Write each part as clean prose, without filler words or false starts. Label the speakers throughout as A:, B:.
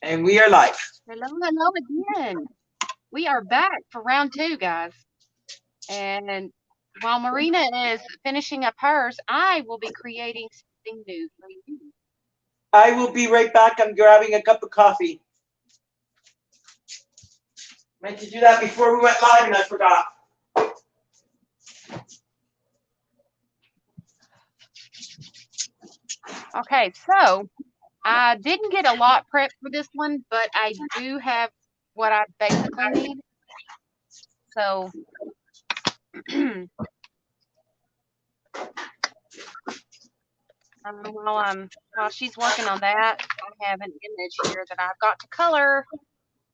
A: And we are live.
B: Hello, hello again. We are back for round two, guys. And while Marina is finishing up hers, I will be creating something new for you.
A: I will be right back. I'm grabbing a cup of coffee. Meant to do that before we went live and I forgot.
B: Okay, so I didn't get a lot prepped for this one, but I do have what I basically need. So while she's working on that, I have an image here that I've got to color.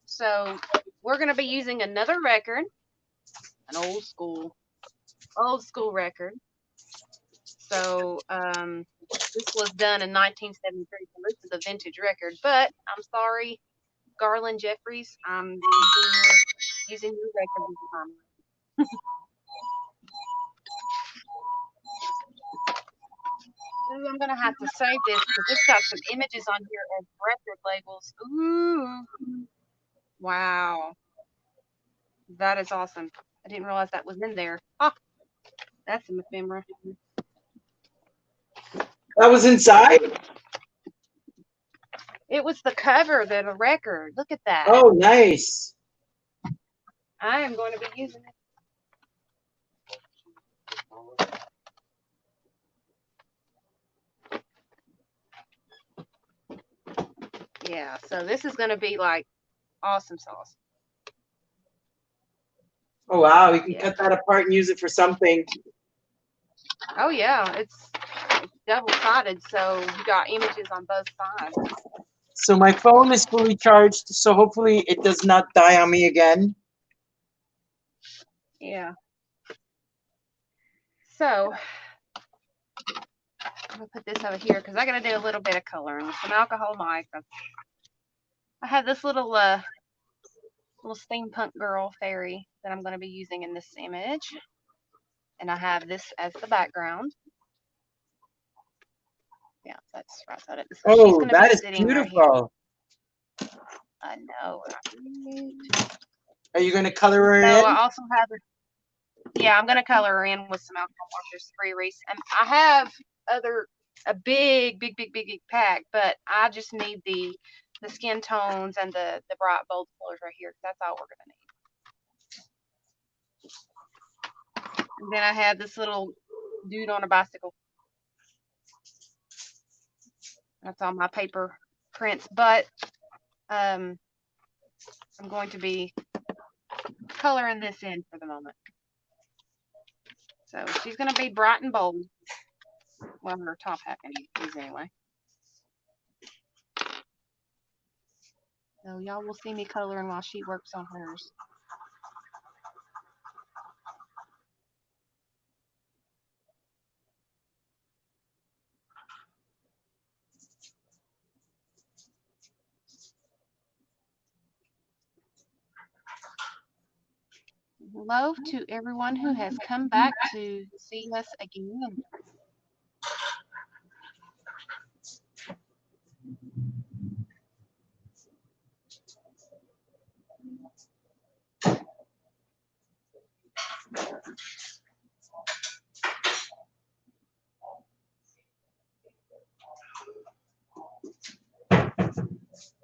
B: So we're going to be using another record, an old school record. So this was done in 1973. So this is a vintage record. But I'm sorry, Garland Jeffries, I'm using your record this time. Ooh, I'm gonna have to save this because it's got some images on here as record labels. Ooh, wow, that is awesome. I didn't realize that was in there. Oh, that's an ephemera.
A: That was inside?
B: It was the cover of the record. Look at that.
A: Oh, nice.
B: I am going to be using it. Yeah, so this is going to be like awesome sauce.
A: Oh, wow. You can cut that apart and use it for something.
B: Oh, yeah. It's double-sided, so you got images on both sides.
A: So my phone is fully charged, so hopefully it does not die on me again.
B: Yeah. So I'm going to put this over here because I got to do a little bit of coloring with some alcohol mic. I have this little steampunk girl fairy that I'm going to be using in this image. And I have this as the background. Yeah, that's right. So
A: oh, that is beautiful.
B: Right, I know.
A: Are you going to color her in?
B: I also have, yeah, I'm going to color her in with some alcohol markers, free erase. And I have a big pack, but I just need the skin tones and the bright bold colors right here. That's all we're going to need. And then I have this little dude on a bicycle. That's all my paper prints, but I'm going to be coloring this in for the moment. So she's going to be bright and bold. Well, her top hat is anyway. So y'all will see me coloring while she works on hers. Hello to everyone who has come back to see us again.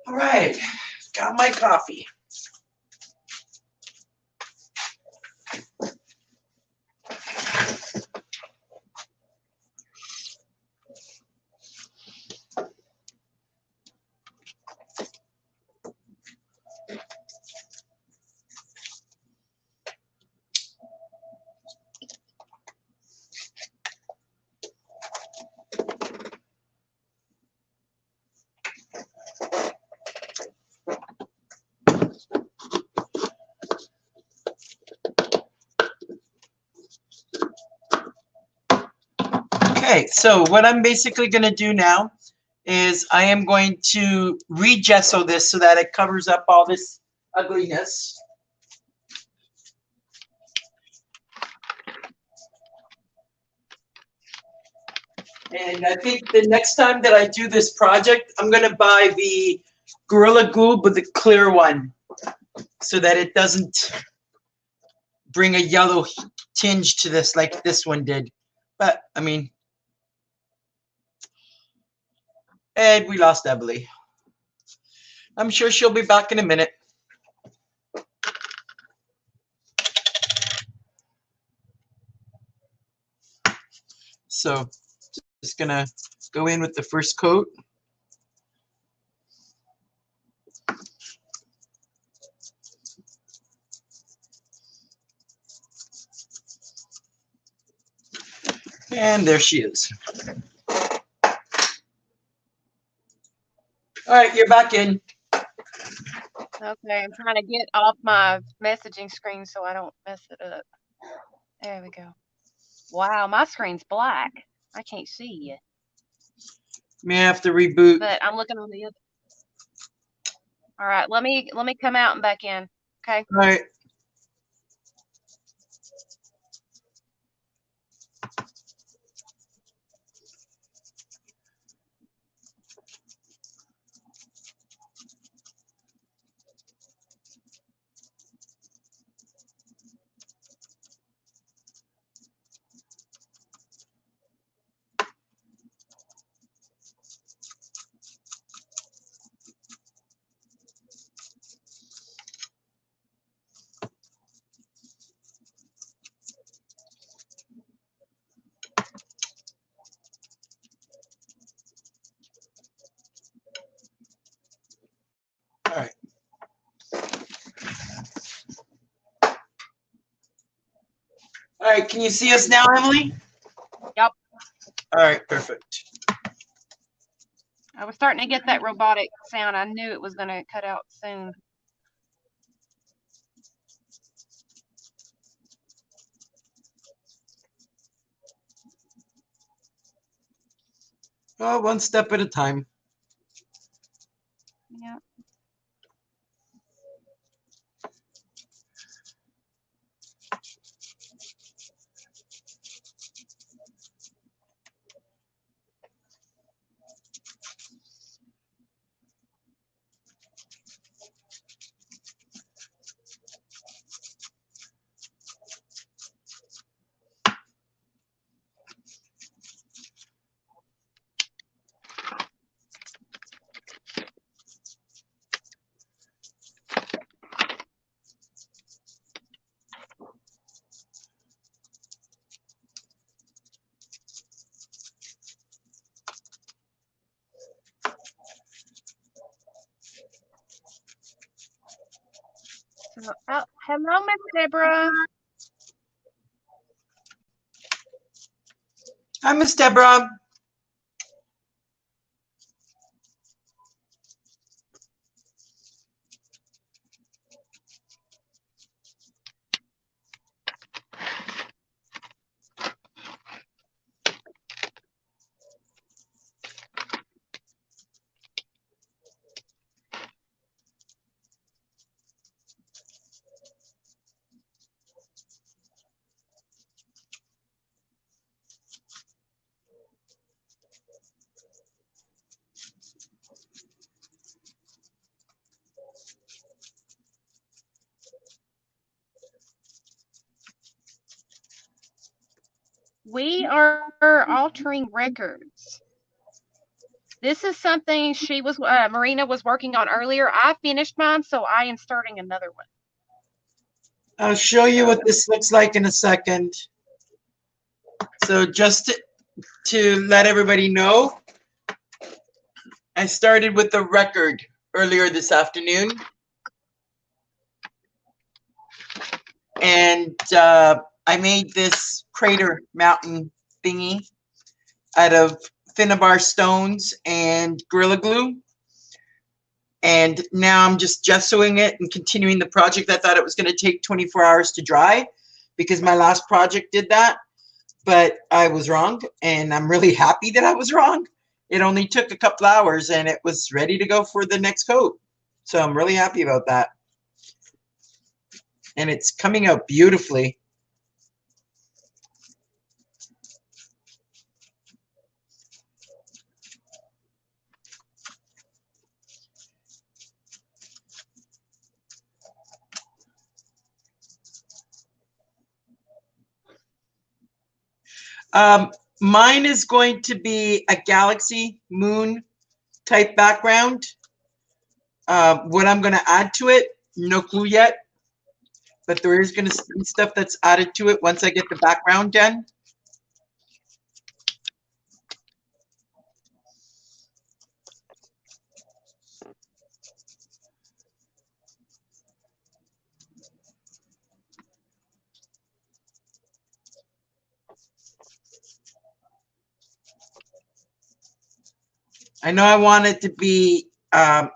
A: All right, got my coffee. Okay, so what I'm basically going to do now is I am going to re-gesso this so that it covers up all this ugliness. And I think the next time that I do this project, I'm going to buy the Gorilla Glue, but the clear one, so that it doesn't bring a yellow tinge to this like this one did. But, I mean, and we lost Emily. I'm sure she'll be back in a minute. So, just gonna go in with the first coat. And there she is. All right, you're back in.
B: Okay, I'm trying to get off my messaging screen so I don't mess it up. There we go. Wow, my screen's black. I can't see you.
A: May have to reboot.
B: But I'm looking on the other. All right, let me come out and back in. Okay.
A: All right. All right. All right, can you see us now, Emily?
B: Yep.
A: All right, perfect.
B: I was starting to get that robotic sound. I knew it was going to cut out soon.
A: Oh, one step at a time.
B: Yep. So, oh, hello, Miss Deborah.
A: Hi, Miss Deborah.
B: We are altering records. This is something Marina was working on earlier. I finished mine, so I am starting another one.
A: I'll show you what this looks like in a second. So just to let everybody know, I started with the record earlier this afternoon. And I made this crater mountain thingy out of Finnabar stones and Gorilla Glue. And now I'm just gessoing it and continuing the project. I thought it was going to take 24 hours to dry because my last project did that. But I was wrong, and I'm really happy that I was wrong. It only took a couple hours, and it was ready to go for the next coat. So I'm really happy about that. And it's coming out beautifully. Um, Mine is going to be a galaxy moon type background. What I'm going to add to it, no clue yet, but there is going to be stuff that's added to it once I get the background done. I know I want it to be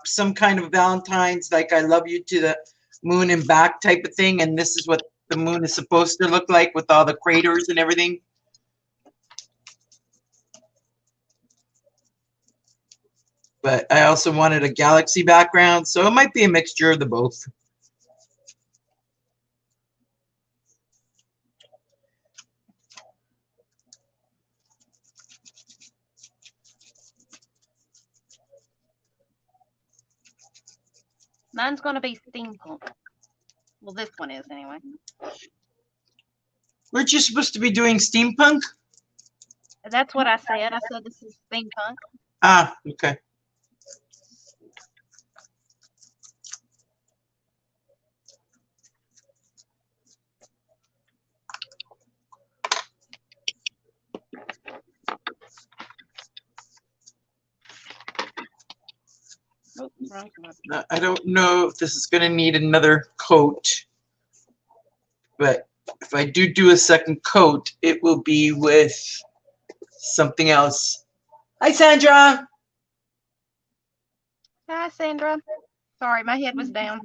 A: some kind of Valentine's, like I love you to the moon and back type of thing. And this is what the moon is supposed to look like with all the craters and everything. But I also wanted a galaxy background, so it might be a mixture of the both.
B: Mine's going to be steampunk. Well, this one is anyway.
A: Weren't you supposed to be doing steampunk?
B: That's what I said. I said this is steampunk.
A: Ah, okay.
B: Oh, wrong one.
A: Now, I don't know if this is going to need another coat, but if I do a second coat, it will be with something else. Hi, Sandra.
B: Hi, Sandra. Sorry, my head was down.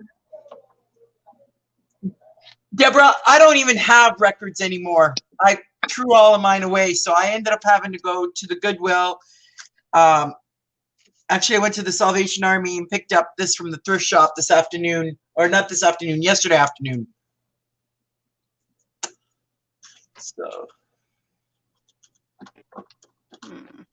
A: Deborah, I don't even have records anymore. I threw all of mine away, so I ended up having to go to the Goodwill. Actually, I went to the Salvation Army and picked up this from the thrift shop this afternoon, or not this afternoon, yesterday afternoon. So.
B: Hmm.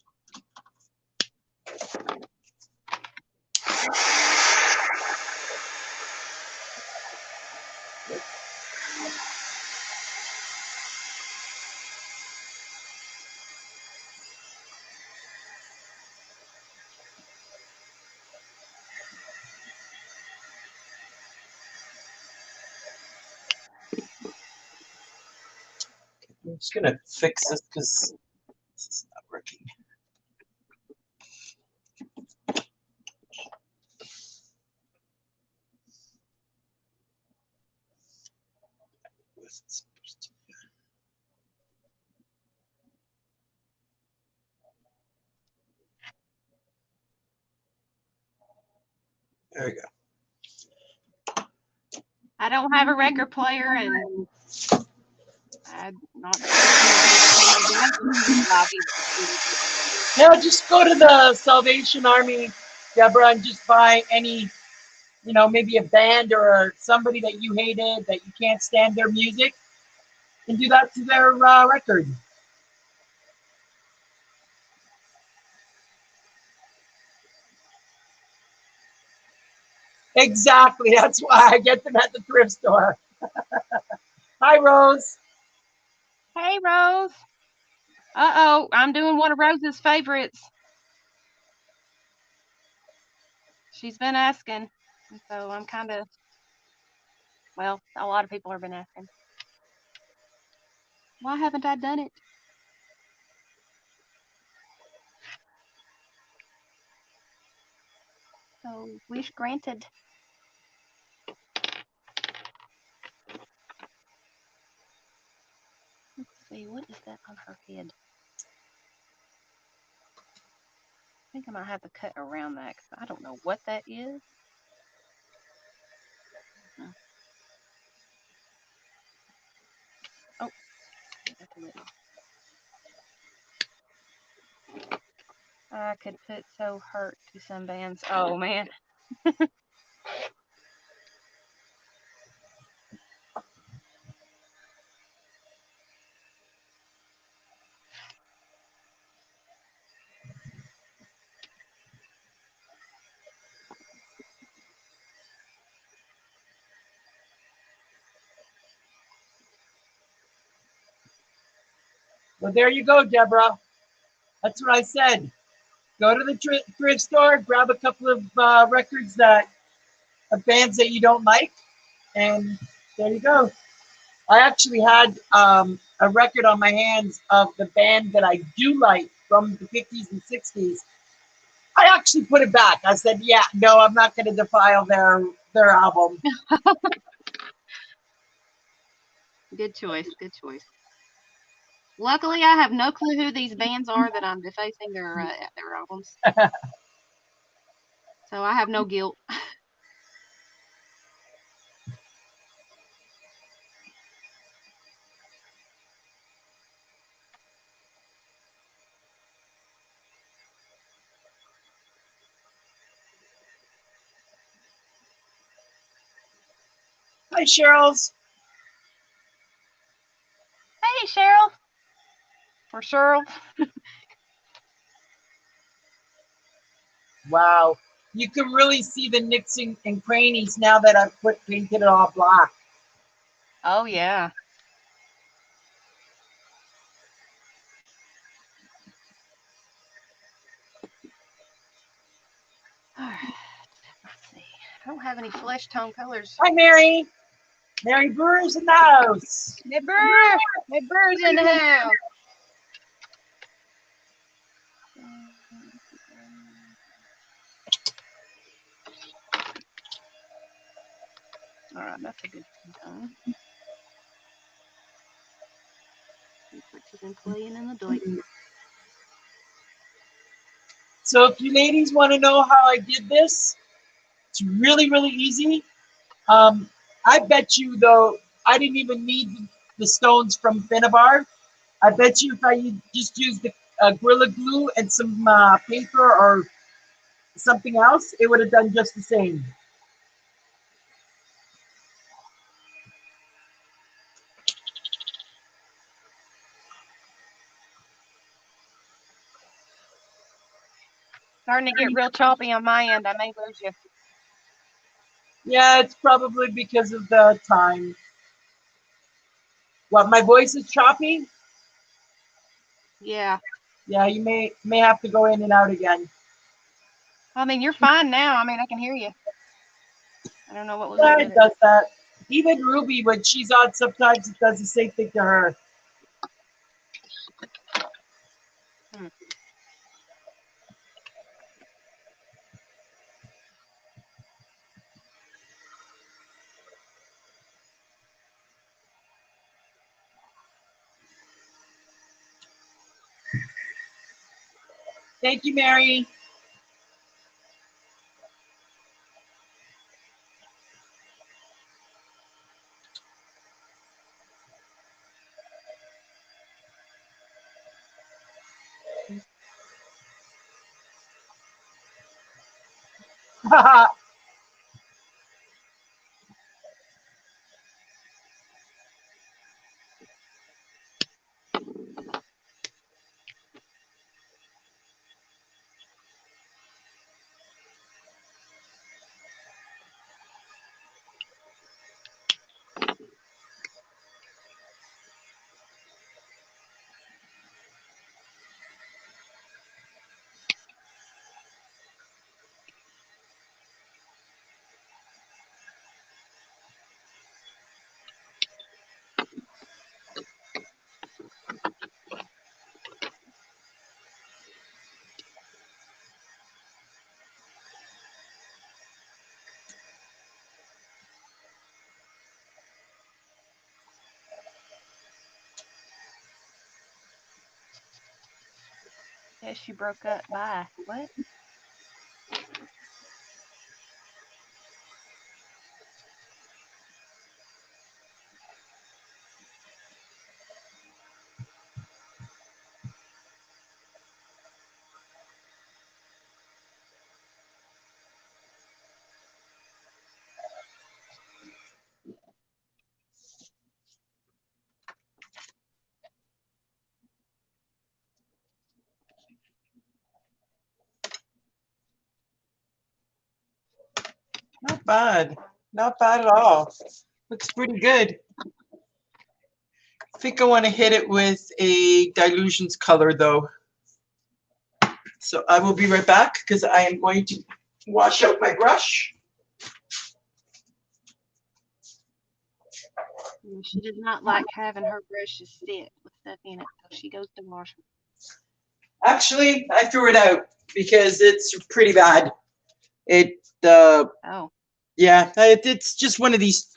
A: I'm just gonna fix this because this is not working. There we go.
B: I don't have a record player, and I'm not.
A: Yeah, just go to the Salvation Army, Deborah, and just buy any, maybe a band or somebody that you hated that you can't stand their music, and do that to their record. Exactly. That's why I get them at the thrift store. Hi, Rose.
B: Hey, Rose. Uh-oh, I'm doing one of Rose's favorites. She's been asking, so I'm kind of, well, a lot of people have been asking. Why haven't I done it? So, wish granted. Let's see, what is that on her head? I think I might have to cut around that because I don't know what that is. Oh, that's a little. I could put so hurt to some bands. Oh, man.
A: Well, there you go, Deborah. That's what I said. Go to the thrift store, grab a couple of records that of bands that you don't like, and there you go. I actually had a record on my hands of the band that I do like from the 50s and 60s. I actually put it back. I said, "Yeah, no, I'm not going to defile their album."
B: Good choice. Good choice. Luckily, I have no clue who these bands are that I'm defacing their albums, so I have no guilt.
A: Hi, Cheryl's.
B: Hey, Cheryl. For Cheryl.
A: Wow, you can really see the nicks and crannies now that I've painted it all black.
B: Oh yeah. All right. Let's see. I don't have any flesh tone colors.
A: Hi, Mary. Mary Brewer's in the house.
B: My bird's in the house. All right, that's a good tone. Looks like she's been playing in the dark.
A: So if you ladies want to know how I did this, it's really, really easy. I bet you, though, I didn't even need the stones from Finnabar. I bet you if I just used the Gorilla Glue and some paper or something else, it would have done just the same.
B: Starting to get real choppy on my end. I may lose you.
A: Yeah, it's probably because of the time. What, my voice is choppy?
B: Yeah.
A: Yeah, you may have to go in and out again.
B: I mean, you're fine now. I mean, I can hear you. I don't know what was
A: Yeah,
B: up with
A: it
B: it.
A: does that. Even Ruby, when she's on, sometimes it does the same thing to her.
B: Hmm.
A: Thank you, Mary.
B: Yeah, she broke up. Bye. What?
A: Not bad. Not bad at all. Looks pretty good. I think I want to hit it with a dilutions color though. So I will be right back because I am going to wash out my brush.
B: She does not like having her brushes sit with stuff in it, so she goes to wash them.
A: Actually, I threw it out because it's pretty bad. It,
B: Oh,
A: yeah, it's just one of these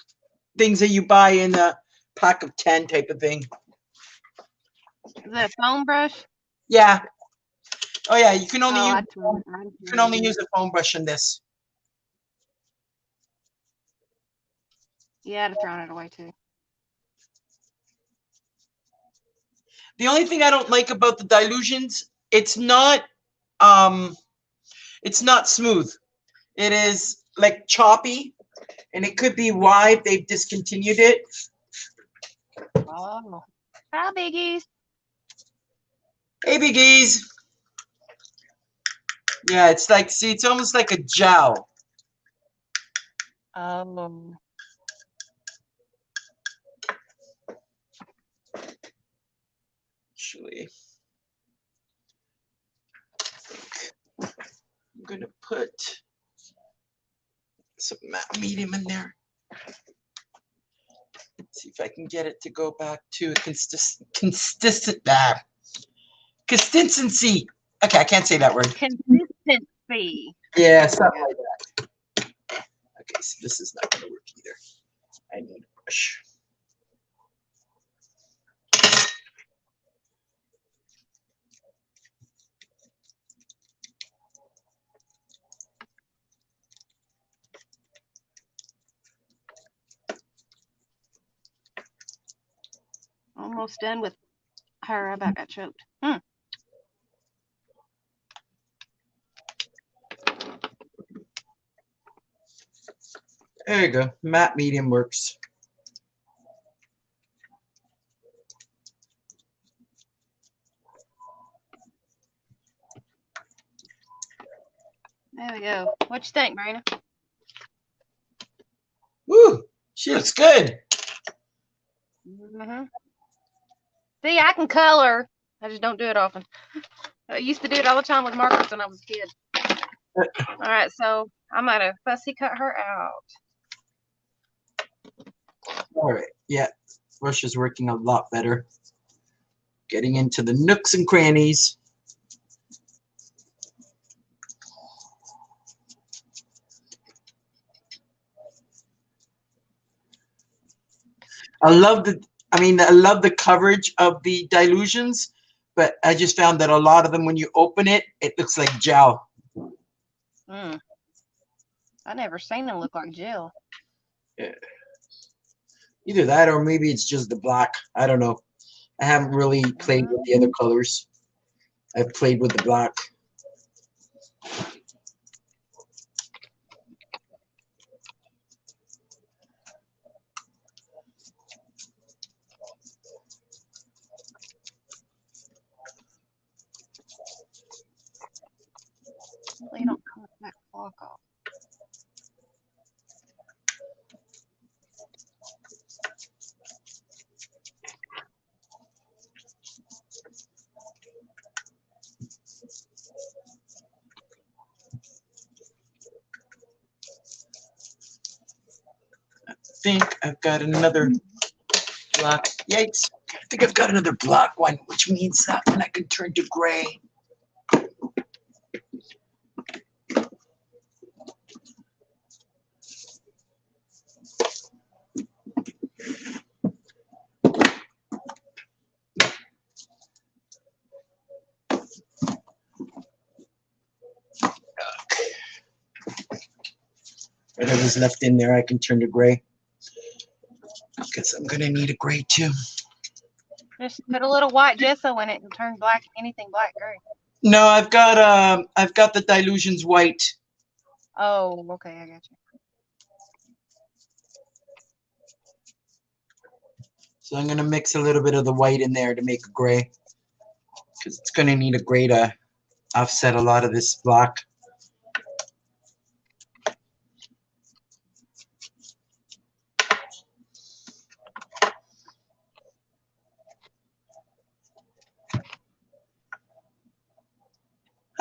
A: things that you buy in a pack of 10 type of thing.
B: is that a foam brush?
A: Yeah. Oh yeah, you can only
B: Oh,
A: use
B: I threw it.
A: you can only use a foam brush in this.
B: Yeah, I'd have thrown it away too.
A: The only thing I don't like about the dilutions, um it's not smooth. It is like choppy, and it could be why they've discontinued it.
B: Oh, hi, biggies.
A: Hey biggies. Yeah, it's like, see, it's almost like a gel. Actually, I think I'm gonna put some matte medium in there. See if I can get it to go back to a consistency. Okay, I can't say that word.
B: Consistency.
A: Yeah,
B: There we
A: something
B: go.
A: like that. Okay, so this is not gonna work either. I need a brush.
B: Almost done with her. I about got choked. Hmm.
A: There you go. Matte medium works.
B: There we go. What you think, Marina?
A: Woo! She looks good.
B: Mm-hmm. See, I can color. I just don't do it often. I used to do it all the time with markers when I was a kid. All right, so I'm gonna fussy cut her out.
A: All right. Yeah, brush is working a lot better. Getting into the nooks and crannies. I love the coverage of the dilutions, but I just found that a lot of them, when you open it, it looks like gel.
B: Mm. I never seen them look like gel.
A: Yeah. Either that or maybe it's just the black. I don't know. I haven't really played with the other colors. I've played with the black.
B: They don't cut that clock off.
A: I think I've got another black. Yikes. I think I've got another black one, which means that one I can turn to gray. Whatever's left in there, I can turn to gray. Because I'm gonna need a gray too.
B: Just put a little white gesso in it and turn black anything black gray.
A: No, I've got the dilutions white.
B: Oh, okay, I got you.
A: So I'm gonna mix a little bit of the white in there to make a gray. Because it's gonna need a gray to offset a lot of this black.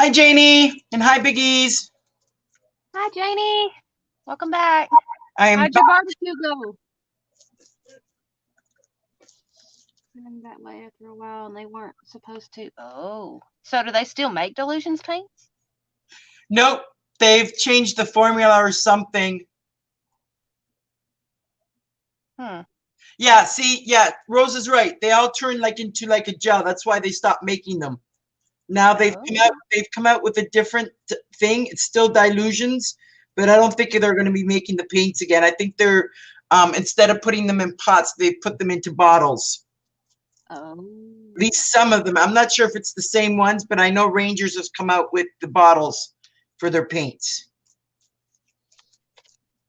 A: Hi, Janie, and hi, Biggies.
B: Hi, Janie. Welcome back.
A: I am
B: How'd your barbecue go? Running that way after a while, and they weren't supposed to. Oh, so do they still make Delusions paints?
A: Nope, they've changed the formula or something. Yeah, see, yeah, Rose is right. They all turn like into like a gel. That's why they stopped making them. Now they've come out with a different thing. It's still Dilutions, but I don't think they're going to be making the paints again. I think they're instead of putting them in pots, they put them into bottles.
B: Oh.
A: At least some of them. I'm not sure if it's the same ones, but I know Rangers has come out with the bottles for their paints.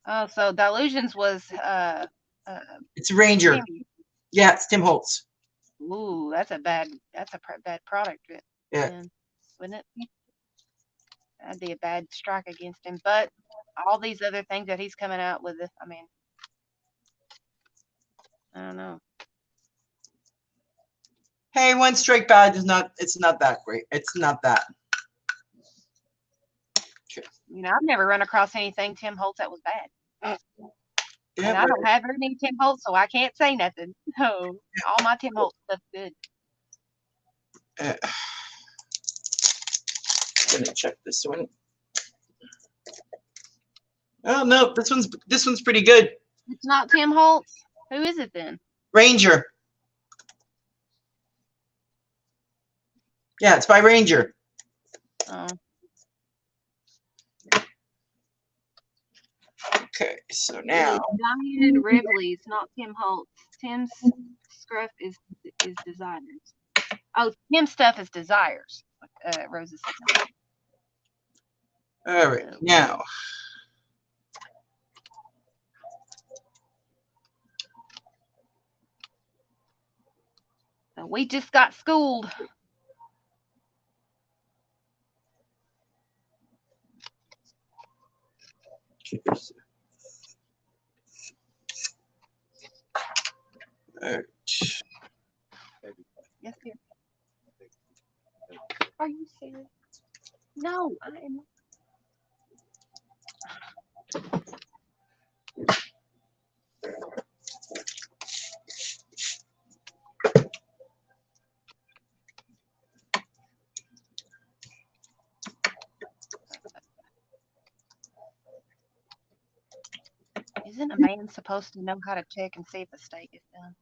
B: Oh, so Delusions was
A: It's Ranger. Yeah, it's Tim Holtz.
B: Ooh, that's a bad product.
A: Yeah.
B: Wouldn't it? That'd be a bad strike against him. But all these other things that he's coming out with, I mean, I don't know.
A: Hey, one strike bad is not. It's not that great. It's not that.
B: You know, I've never run across anything Tim Holtz that was bad.
A: Yeah,
B: and I don't have very many Tim Holtz, so I can't say nothing. So all my Tim Holtz stuff's good.
A: Gonna check this one. Oh no, this one's pretty good.
B: It's not Tim Holtz. Who is it then?
A: Ranger. Yeah, it's by Ranger.
B: Oh.
A: Okay, so now
B: Diane Rivley's not Tim Holtz. Tim's Scruff is Desires. Oh, Tim's stuff is Desires. Rose's.
A: All right, now.
B: So we just got schooled.
A: Right.
B: Yes, dear. Are you serious? No, I am. Isn't a man supposed to know how to check and see if a steak is done?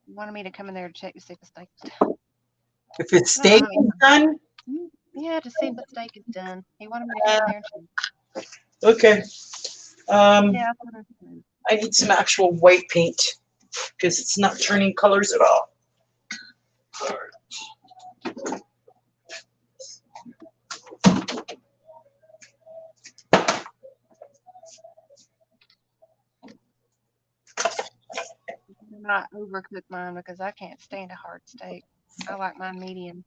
B: You wanted me to come in there to check to see if the steak is done.
A: If it's steak is done?
B: Yeah, to see if the steak is done. He wanted me to come in there and check.
A: Okay.
B: Yeah,
A: I need some actual white paint because it's not turning colors at all.
B: not overcook mine because I can't stand a hard steak. I like mine medium.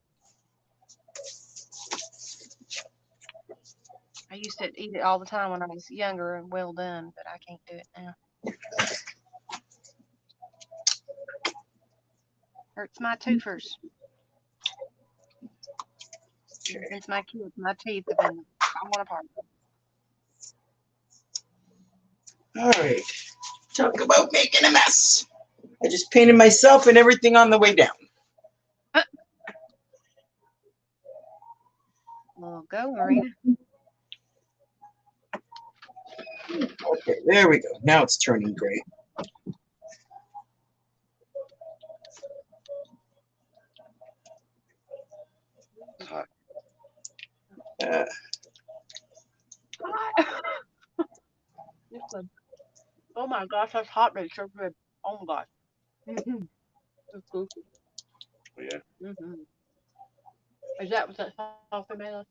B: I used to eat it all the time when I was younger and well done, but I can't do it now. Hurts my toofers. Since my kids, my teeth have been falling apart.
A: All right. Talk about making a mess. I just painted myself and everything on the way down.
B: Well, go, Marina.
A: Okay, there we go. Now it's turning gray.
B: Oh my gosh, that's hot, but it's so good. Oh my gosh. That's good.
A: Yeah.
B: Is that what that sauce made us?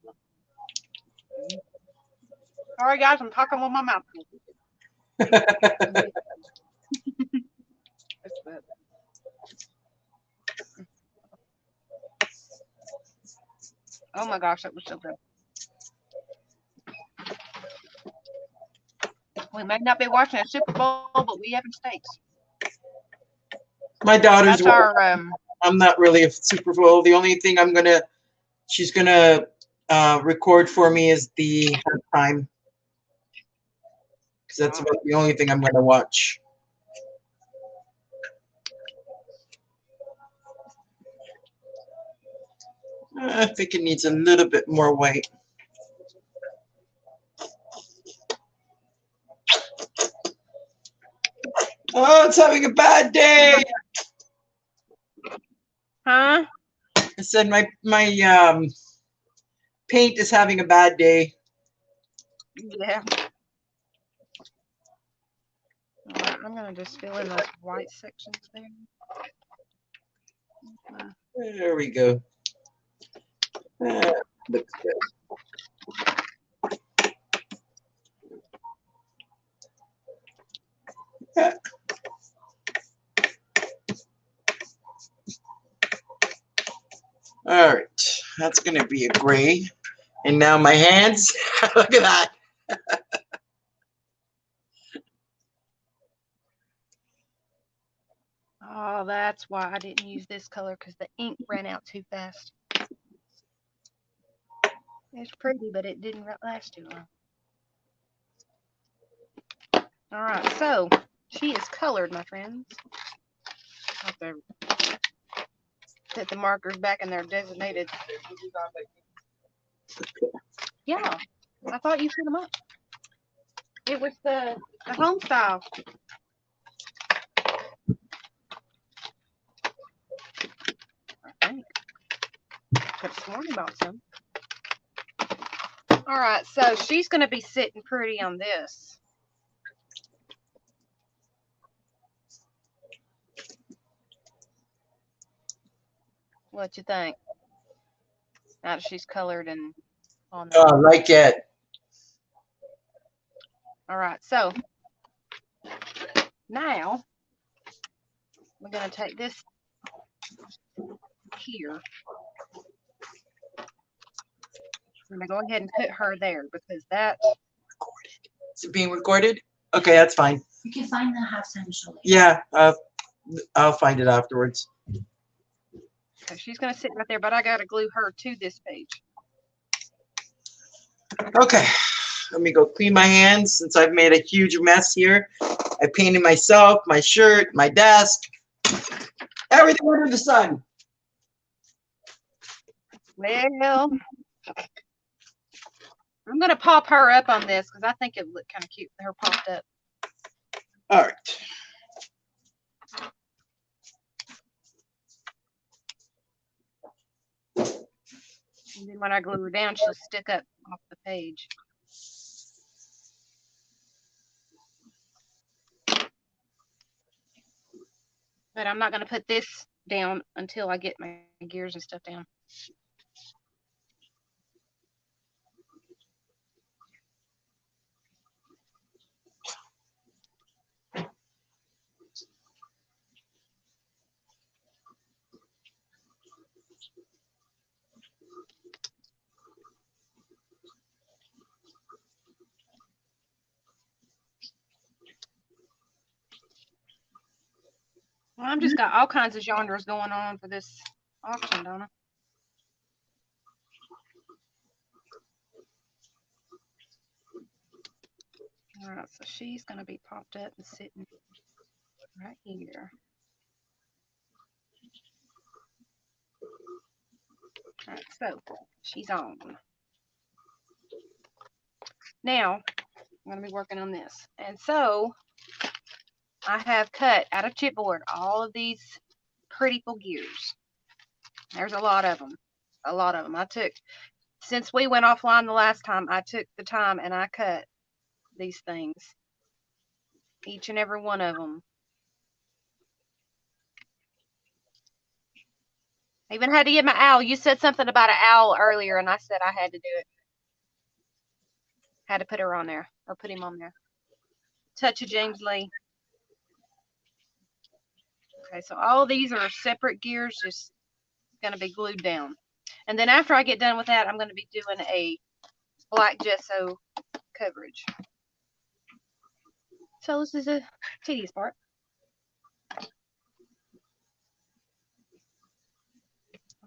B: Sorry, guys, I'm talking with my mouth. Oh my gosh, that was so good. We may not be watching a Super Bowl, but we having steaks.
A: My daughter's
B: That's our
A: I'm not really a super full. The only thing she's gonna record for me is the halftime, because that's about the only thing I'm gonna watch. I think it needs a little bit more white. Oh, it's having a bad day.
B: Huh?
A: I said my paint is having a bad day.
B: Yeah. All right, I'm gonna just fill in those white sections there.
A: There we go. Looks good. All right, that's gonna be a gray. And now my hands, look at that.
B: Oh, that's why I didn't use this color, because the ink ran out too fast. It's pretty, but it didn't last too long. All right, so she is colored, my friends. I have to put the markers back in their designated. Yeah, I thought you put them up. It was the home style. I think. Could have sworn about some. All right, so she's going to be sitting pretty on this. What you think? Now that she's colored and on there.
A: Oh, I like it.
B: All right, so now we're going to take this here. I'm going to go ahead and put her there, because that.
A: Is it being recorded? Okay, that's fine.
C: You can find the halftime show later.
A: Yeah, I'll find it afterwards.
B: So she's going to sit right there, but I got to glue her to this page.
A: Okay, let me go clean my hands since I've made a huge mess here. I painted myself, my shirt, my desk, everything under the sun.
B: Well, I'm going to pop her up on this, because I think it would look kind of cute with her popped up.
A: All right.
B: And then when I glue her down, she'll stick up off the page. But I'm not going to put this down until I get my gears and stuff down. Well, I've just got all kinds of genres going on for this auction, don't I? All right, so she's going to be popped up and sitting right here. All right, so she's on. Now, I'm going to be working on this. And so, I have cut out of chipboard all of these pretty full gears. There's a lot of them. A lot of them. I took, since we went offline the last time, I took the time and I cut these things. Each and every one of them. I even had to get my owl. You said something about an owl earlier, and I said I had to do it. Had to put her on there, or put him on there. Touch of James Lee. Okay, so all of these are separate gears, just going to be glued down. And then after I get done with that, I'm going to be doing a black gesso coverage. So this is a tedious part.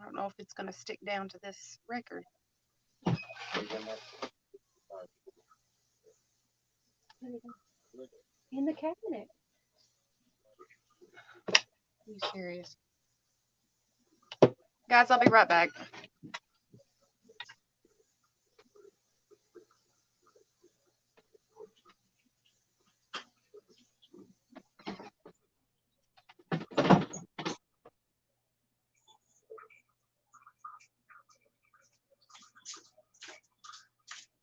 B: I don't know if it's going to stick down to this record. In the cabinet. Are you serious? Guys, I'll be right back.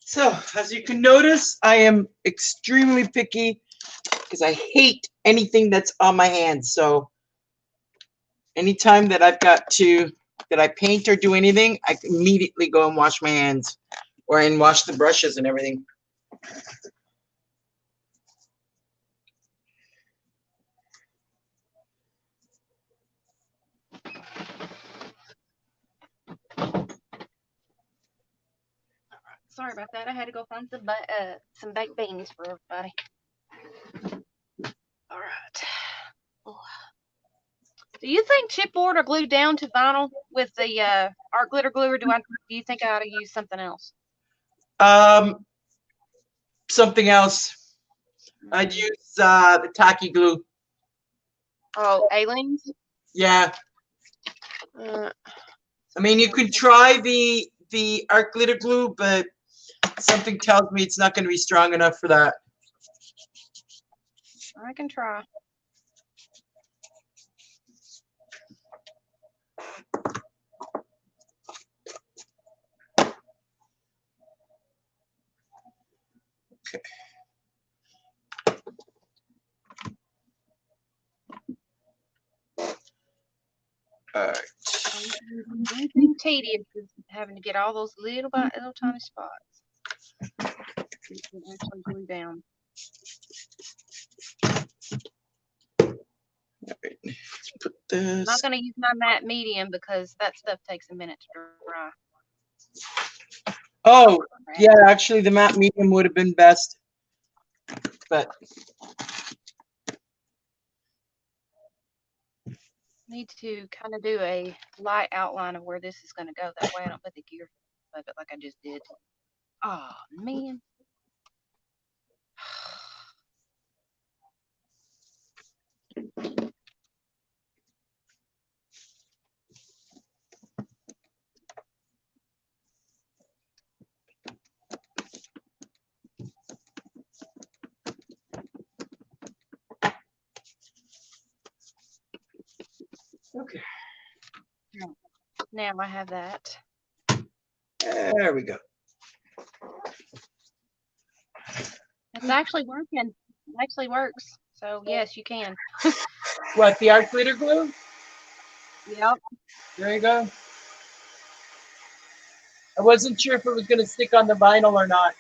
A: So, as you can notice, I am extremely picky because I hate anything that's on my hands. So, anytime that I paint or do anything, I immediately go and wash my hands and wash the brushes and everything.
B: Sorry about that. I had to go find some baked beans for everybody. All right. Oh. Do you think chipboard or glued down to vinyl with the art glitter glue, or do you think I ought to use something else?
A: Something else. I'd use the tacky glue.
B: Oh, Aleene's?
A: Yeah. I mean, you could try the art glitter glue, but something tells me it's not going to be strong enough for that.
B: I can try.
A: Okay. All right.
B: Anything tedious is having to get all those little tiny spots. You can actually glue down.
A: All right. Let's put this.
B: I'm not going to use my matte medium because that stuff takes a minute to dry.
A: Oh, yeah, actually the matte medium would have been best. But
B: need to kind of do a light outline of where this is going to go. That way I don't put the gear above it like I just did. Oh, man.
A: okay.
B: Now I have that.
A: There we go.
B: It's actually working. It actually works. So, yes, you can.
A: What, the art glitter glue?
B: Yep.
A: There you go. I wasn't sure if it was going to stick on the vinyl or not.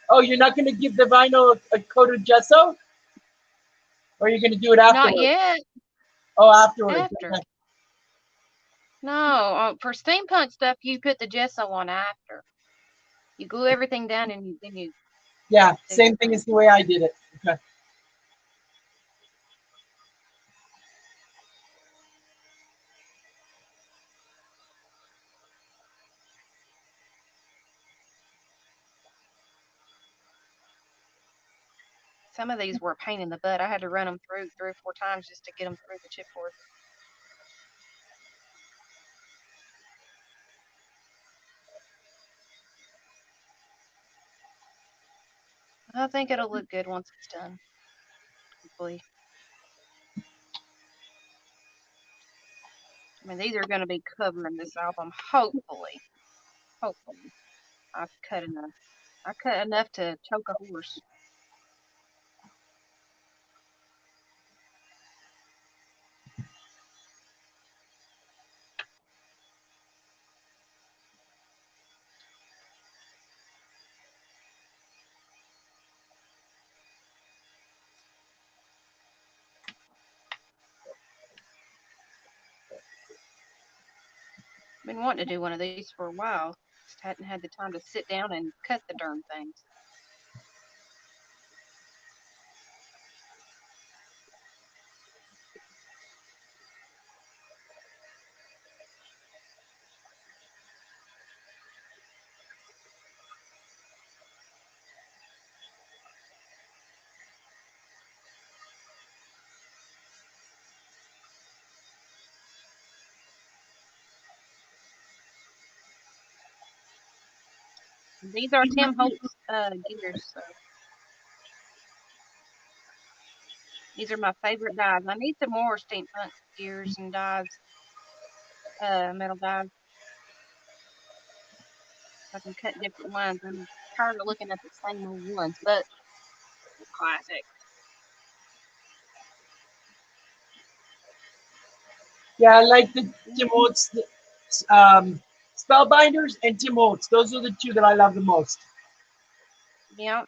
A: Oh, you're not going to give the vinyl a coat of gesso? Or are you going to do it afterwards?
B: Not yet.
A: Oh, afterwards.
B: After.
A: Okay.
B: No, for steampunk stuff, you put the gesso on after. You glue everything down and then you.
A: Yeah, same thing as the way I did it. Okay.
B: Some of these were a pain in the butt. I had to run them through 3 or 4 times just to get them through the chipboard. I think it'll look good once it's done. Hopefully. I mean, these are going to be covering this album. Hopefully. Hopefully. I've cut enough. I cut enough to choke a horse. Been wanting to do one of these for a while. Just hadn't had the time to sit down and cut the darn things. These are Tim Holtz gears, so these are my favorite dyes. I need some more steampunk gears and dyes, metal dyes. So I can cut different ones. I'm tired of looking at the same old ones, but it's classic.
A: Yeah, I like the Tim Holtz Spellbinders and Tim Holtz. Those are the two that I love the most.
B: Yeah.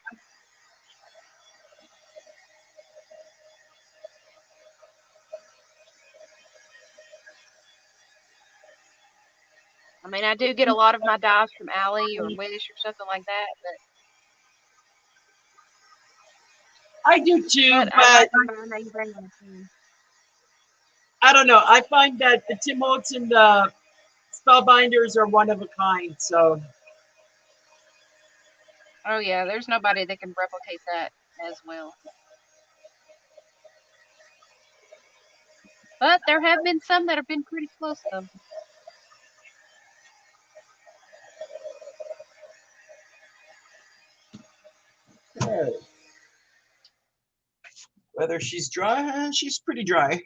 B: I mean, I do get a lot of my dyes from Allie or Wish or something like that,
A: I do too,
B: but I like
A: but
B: to buy name brand when I can.
A: I don't know. I find that the Tim Holtz and the Spellbinders are one of a kind. So
B: Oh yeah, there's nobody that can replicate that as well. But there have been some that have been pretty close though.
A: whether she's dry, she's pretty dry.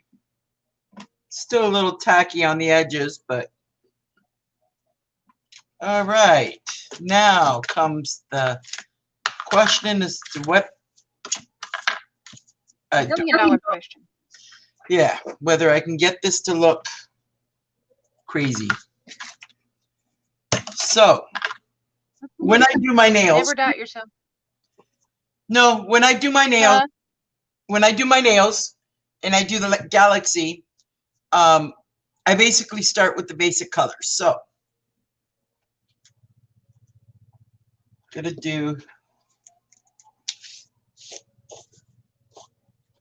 A: Still a little tacky on the edges, but all right. Now comes the question as to what
B: $1 million question.
A: yeah, whether I can get this to look crazy. So when I do my nails,
B: Never doubt yourself.
A: no, when I do my nails,
B: Uh,
A: when I do my nails and I do the galaxy, I basically start with the basic colors. So gonna do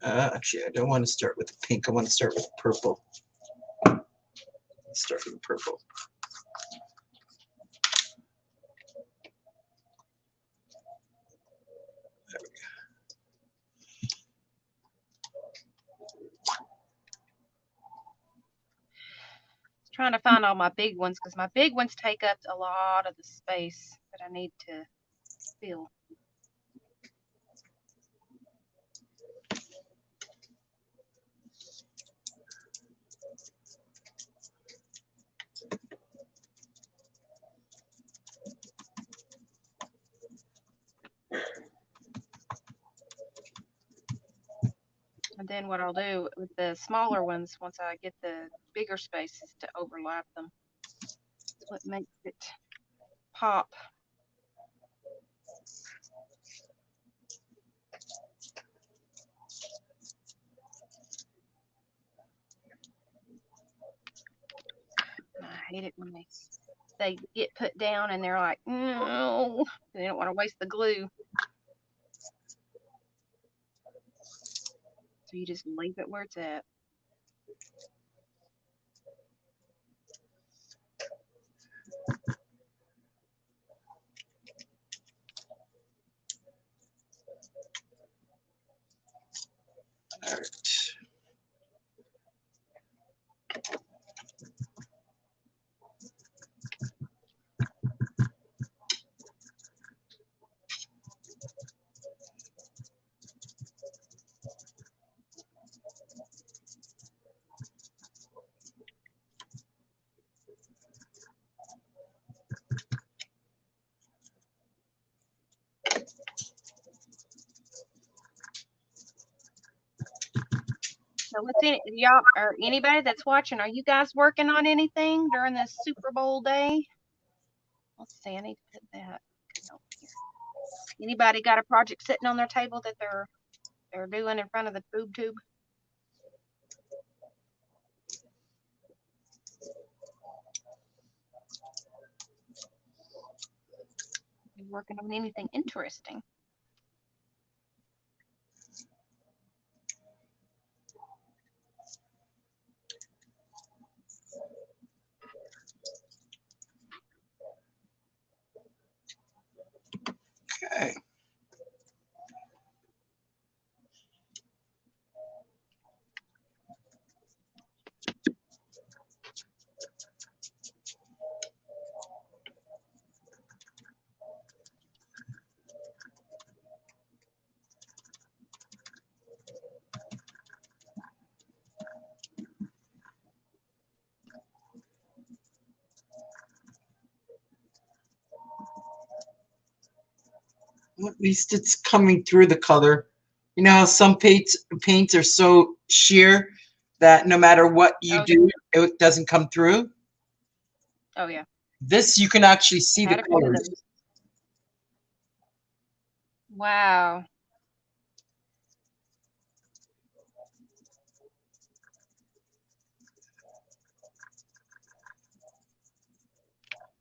A: actually I don't want to start with the pink. I want to start with the purple. Start with the purple. There we go.
B: trying to find all my big ones because my big ones take up a lot of the space that I need to fill. And then what I'll do with the smaller ones, once I get the bigger spaces to overlap them, that's what makes it pop. And I hate it when they get put down and they're like, no, they don't want to waste the glue. So you just leave it where it's at.
A: All right.
B: So what's in it? Y'all or anybody that's watching, are you guys working on anything during this Super Bowl day? Let's see, I need to put that over here. Anybody got a project sitting on their table that they're doing in front of the boob tube? You working on anything interesting?
A: Okay. At least it's coming through the color. You know how some paints are so sheer that no matter what you
B: Oh,
A: do, it doesn't come through.
B: oh yeah.
A: This you can actually see the
B: Had a few of
A: colors.
B: those. Wow.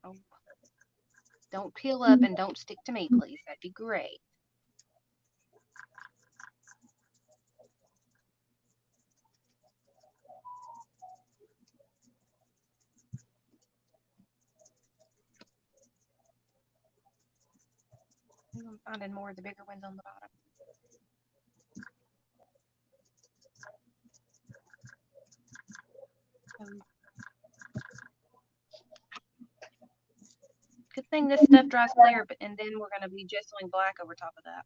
B: Oh, don't peel up and don't stick to me, please. That'd be great. I'm finding more of the bigger ones on the bottom. Um, Good thing this stuff dries clear, but and then we're gonna be jizzling black over top of that.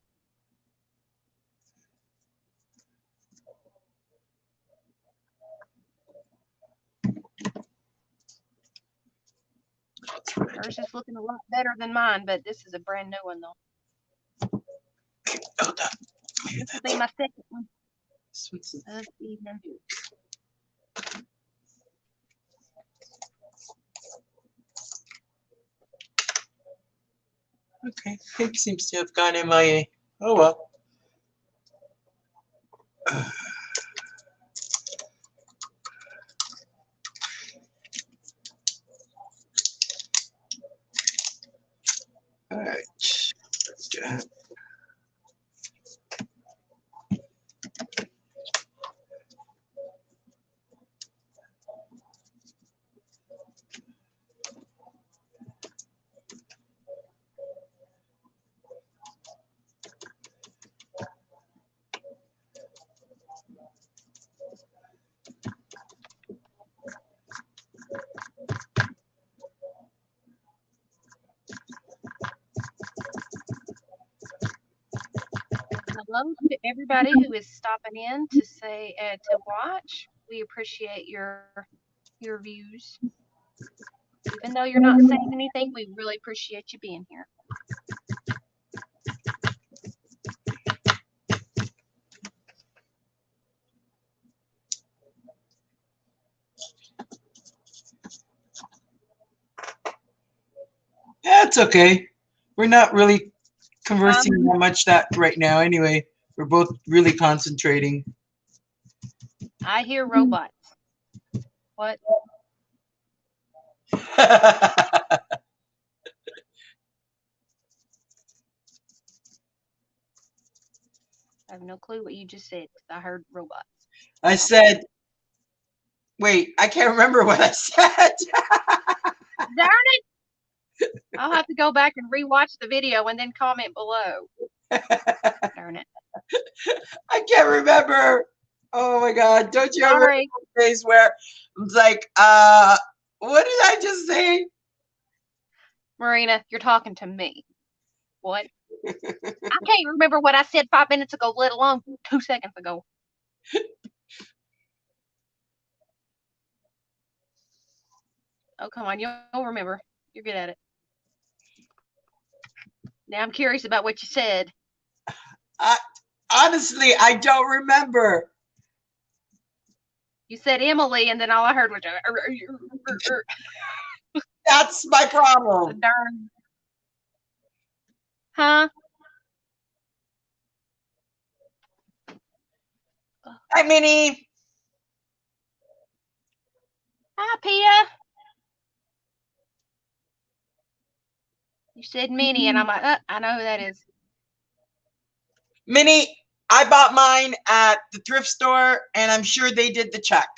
B: Hers is looking a lot better than mine, but this is a brand new one though.
A: Oh, that,
B: This will be my second one
A: this one's
B: of the evening.
A: okay. Pink seems to have gone MIA. Oh well. All right. Let's do that.
B: Hello to everybody who is stopping in to say to watch. We appreciate your views. Even though you're not saying anything, we really appreciate you being here.
A: Yeah, it's okay. We're not really conversing that much that right now. Anyway, we're both really concentrating.
B: I hear robots. What? I have no clue what you just said. I heard robots.
A: I said, wait, I can't remember what I said.
B: Darn it! I'll have to go back and rewatch the video and then comment below. Darn it.
A: I can't remember. Oh my God. Don't you ever
B: Sorry.
A: have days where it's like, what did I just say?
B: Marina, you're talking to me. What? I can't remember what I said 5 minutes ago, let alone 2 seconds ago. Oh, come on. You'll remember. You're good at it. Now I'm curious about what you said.
A: Honestly, I don't remember.
B: You said Emily, and then all I heard was.
A: That's my problem.
B: Darn. Huh?
A: Hi, Minnie.
B: Hi, Pia. You said Minnie, and I'm like, I know who that is.
A: Minnie, I bought mine at the thrift store, and I'm sure they did the check.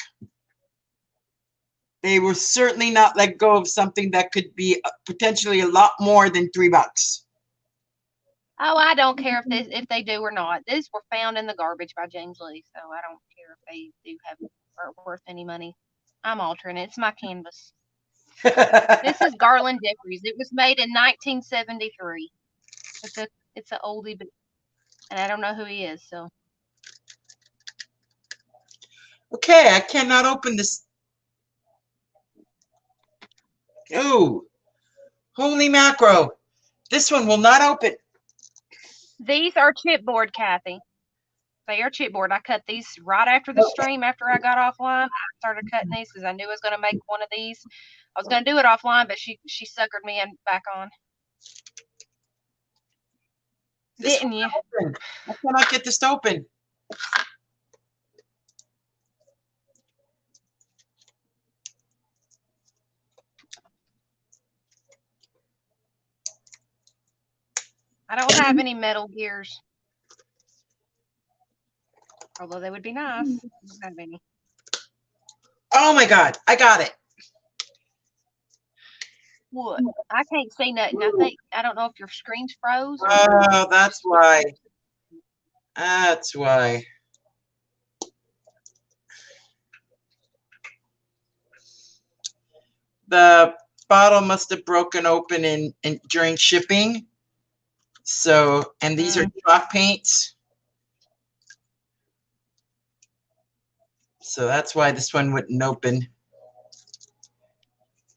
A: They will certainly not let go of something that could be potentially a lot more than $3.
B: Oh, I don't care if they do or not. These were found in the garbage by James Lee, so I don't care if they do have are worth any money. I'm altering it. It's my canvas. This is Garland Jeffries. It was made in 1973. It's an oldie, but and I don't know who he is. So
A: Okay, I cannot open this. Oh, holy macro. This one will not open.
B: These are chipboard, Kathy. They are chipboard. I cut these right after the stream. After I got offline, I started cutting these because I knew I was going to make one of these. I was going to do it offline, but she suckered me in back on.
A: This
B: Didn't you?
A: open. I cannot get this to open.
B: I don't have any metal gears. Although they would be nice. I don't have any.
A: Oh my God, I got it.
B: What? I can't see nothing. I don't know if your screen's froze. Or
A: Oh, that's why. That's why. The bottle must have broken open in during shipping. So, and these are chalk paints. So that's why this one wouldn't open.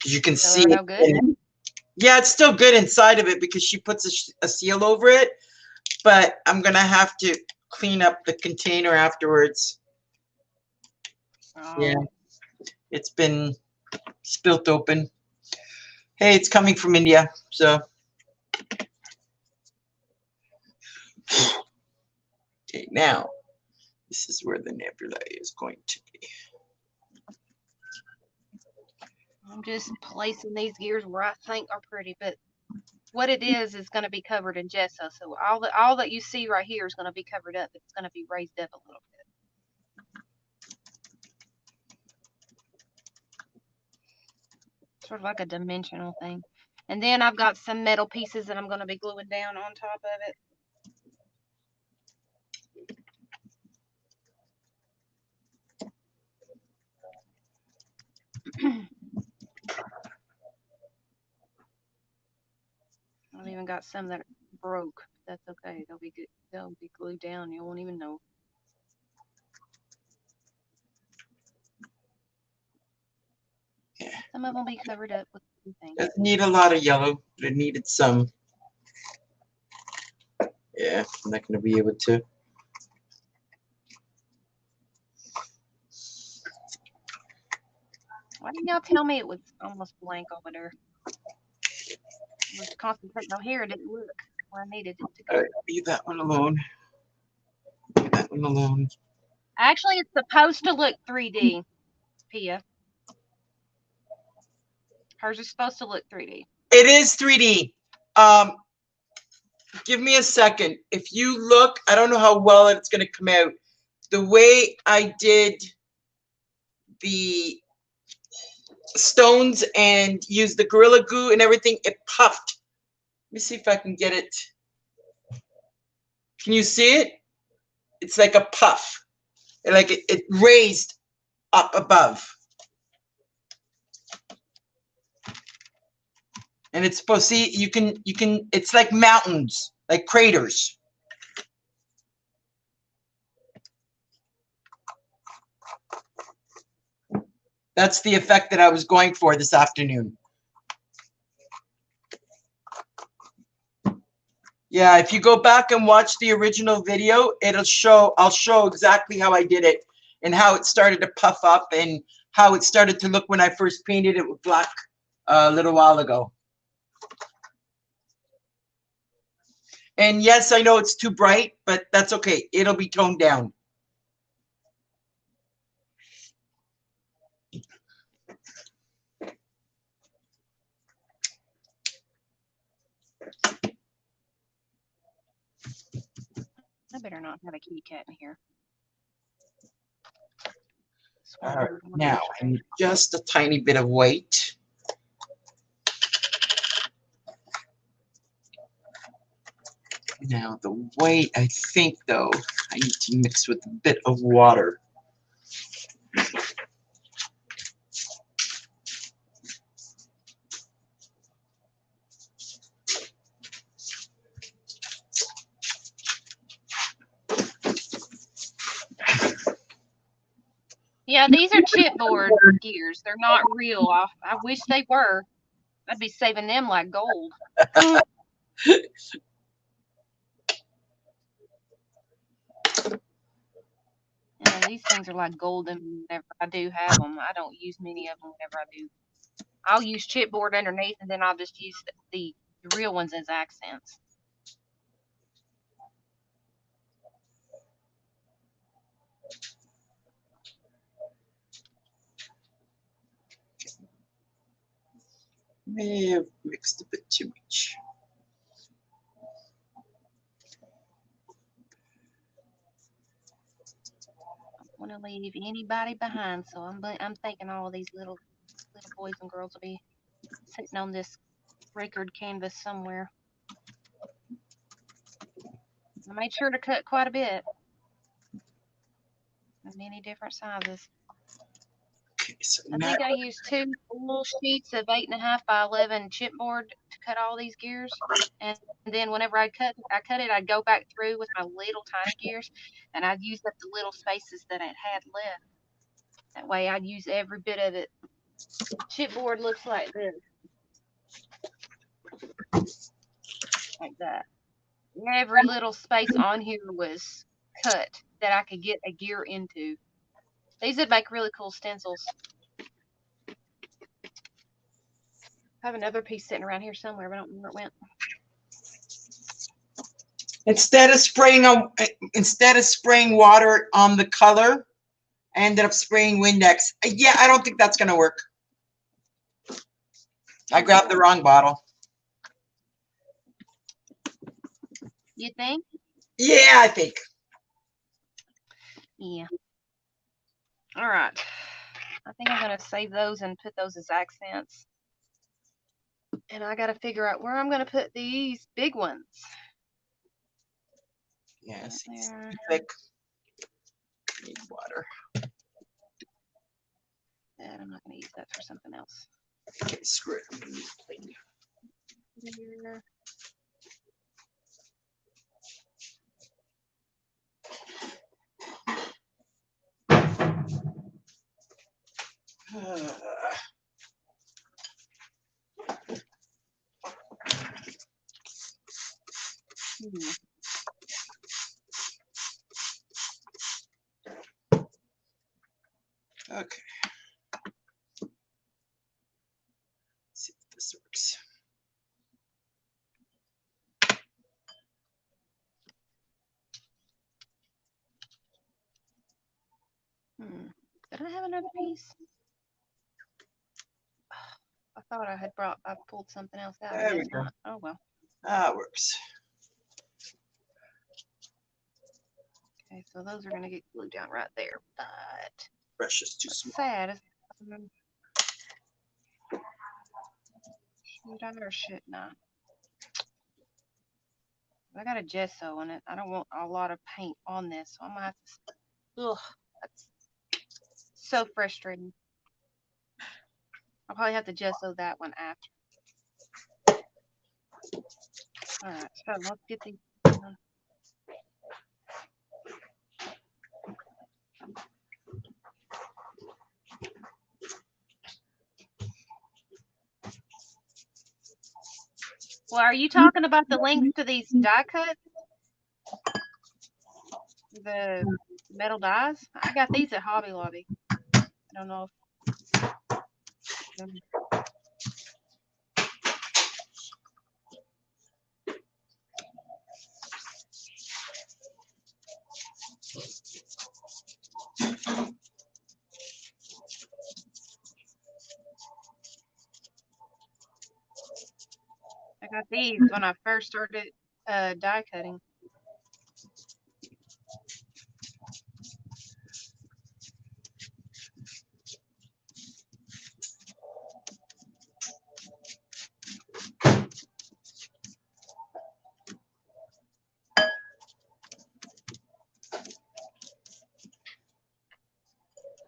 A: You can see
B: no good.
A: Yeah, it's still good inside of it because she puts a seal over it. But I'm gonna have to clean up the container afterwards.
B: Oh.
A: Yeah, it's been spilt open. Hey, it's coming from India, so. Okay, now this is where the nebula is going to be.
B: I'm just placing these gears where I think are pretty, but what it is going to be covered in gesso. So all that you see right here is going to be covered up. It's going to be raised up a little bit. Sort of like a dimensional thing. And then I've got some metal pieces that I'm going to be gluing down on top of it. I've even got some that broke. That's okay. They'll be good. They'll be glued down. You won't even know.
A: Yeah.
B: Some of them will be covered up with things.
A: Doesn't need a lot of yellow, but it needed some. Yeah, I'm not going to be able to.
B: Why didn't y'all tell me it was almost blank over there? I was concentrating on here and didn't look where I needed it to go.
A: All right, leave that one alone. Leave that one alone.
B: Actually, it's supposed to look 3D, Pia. Hers is supposed to look 3D.
A: It is 3D. Give me a second. If you look, I don't know how well it's going to come out. The way I did the stones and used the Gorilla Glue and everything, it puffed. Let me see if I can get it. Can you see it? It's like a puff. Like it raised up above. And it's supposed to see, you can, it's like mountains, like craters. That's the effect that I was going for this afternoon. Yeah, if you go back and watch the original video, I'll show exactly how I did it and how it started to puff up and how it started to look when I first painted it with black a little while ago. And yes, I know it's too bright, but that's okay. It'll be toned down.
B: I better not have a kitty cat in here.
A: All right, now I need just a tiny bit of white. Now the white, I think though, I need to mix with a bit of water.
B: Yeah, these are chipboard gears. They're not real. I wish they were. I'd be saving them like gold. these things are like golden whenever I do have them. I don't use many of them whenever I do. I'll use chipboard underneath, and then I'll just use the real ones as accents.
A: May have mixed a bit too much.
B: I don't want to leave anybody behind, so I'm thinking all these little boys and girls will be sitting on this record canvas somewhere. I made sure to cut quite a bit, many different sizes.
A: Okay, so
B: I think I used 2 full sheets of 8.5 by 11 chipboard to cut all these gears, and then whenever I cut it, I'd go back through with my little tiny gears, and I'd use up the little spaces that it had left. That way, I'd use every bit of it. Chipboard looks like this, like that. Every little space on here was cut that I could get a gear into. These would make really cool stencils. I have another piece sitting around here somewhere, but I don't know where it went.
A: Instead of spraying water on the color, I ended up spraying Windex. Yeah, I don't think that's gonna work. I grabbed the wrong bottle.
B: You think?
A: Yeah, I think.
B: Yeah. All right. I think I'm gonna save those and put those as accents. And I gotta figure out where I'm gonna put these big ones.
A: Yes, it's
B: There.
A: thick. Need water.
B: And I'm not gonna use that for something else.
A: Okay, screw it.
B: Here.
A: Okay. Let's see if this works.
B: Did I have another piece? I thought I pulled something else out.
A: There
B: I
A: we
B: guess
A: go.
B: not. Oh well.
A: That works.
B: Okay, so those are gonna get glued down right there. But
A: Brush is too small.
B: sad is should I or shouldn't I? I got a gesso on it. I don't want a lot of paint on this, so I'm gonna have to. Ugh, that's so frustrating. I'll probably have to gesso that one after. All right, so let's get these. Well, are you talking about the length to these die cuts? The metal dies? I got these at Hobby Lobby. I don't know if. I got these when I first started die cutting.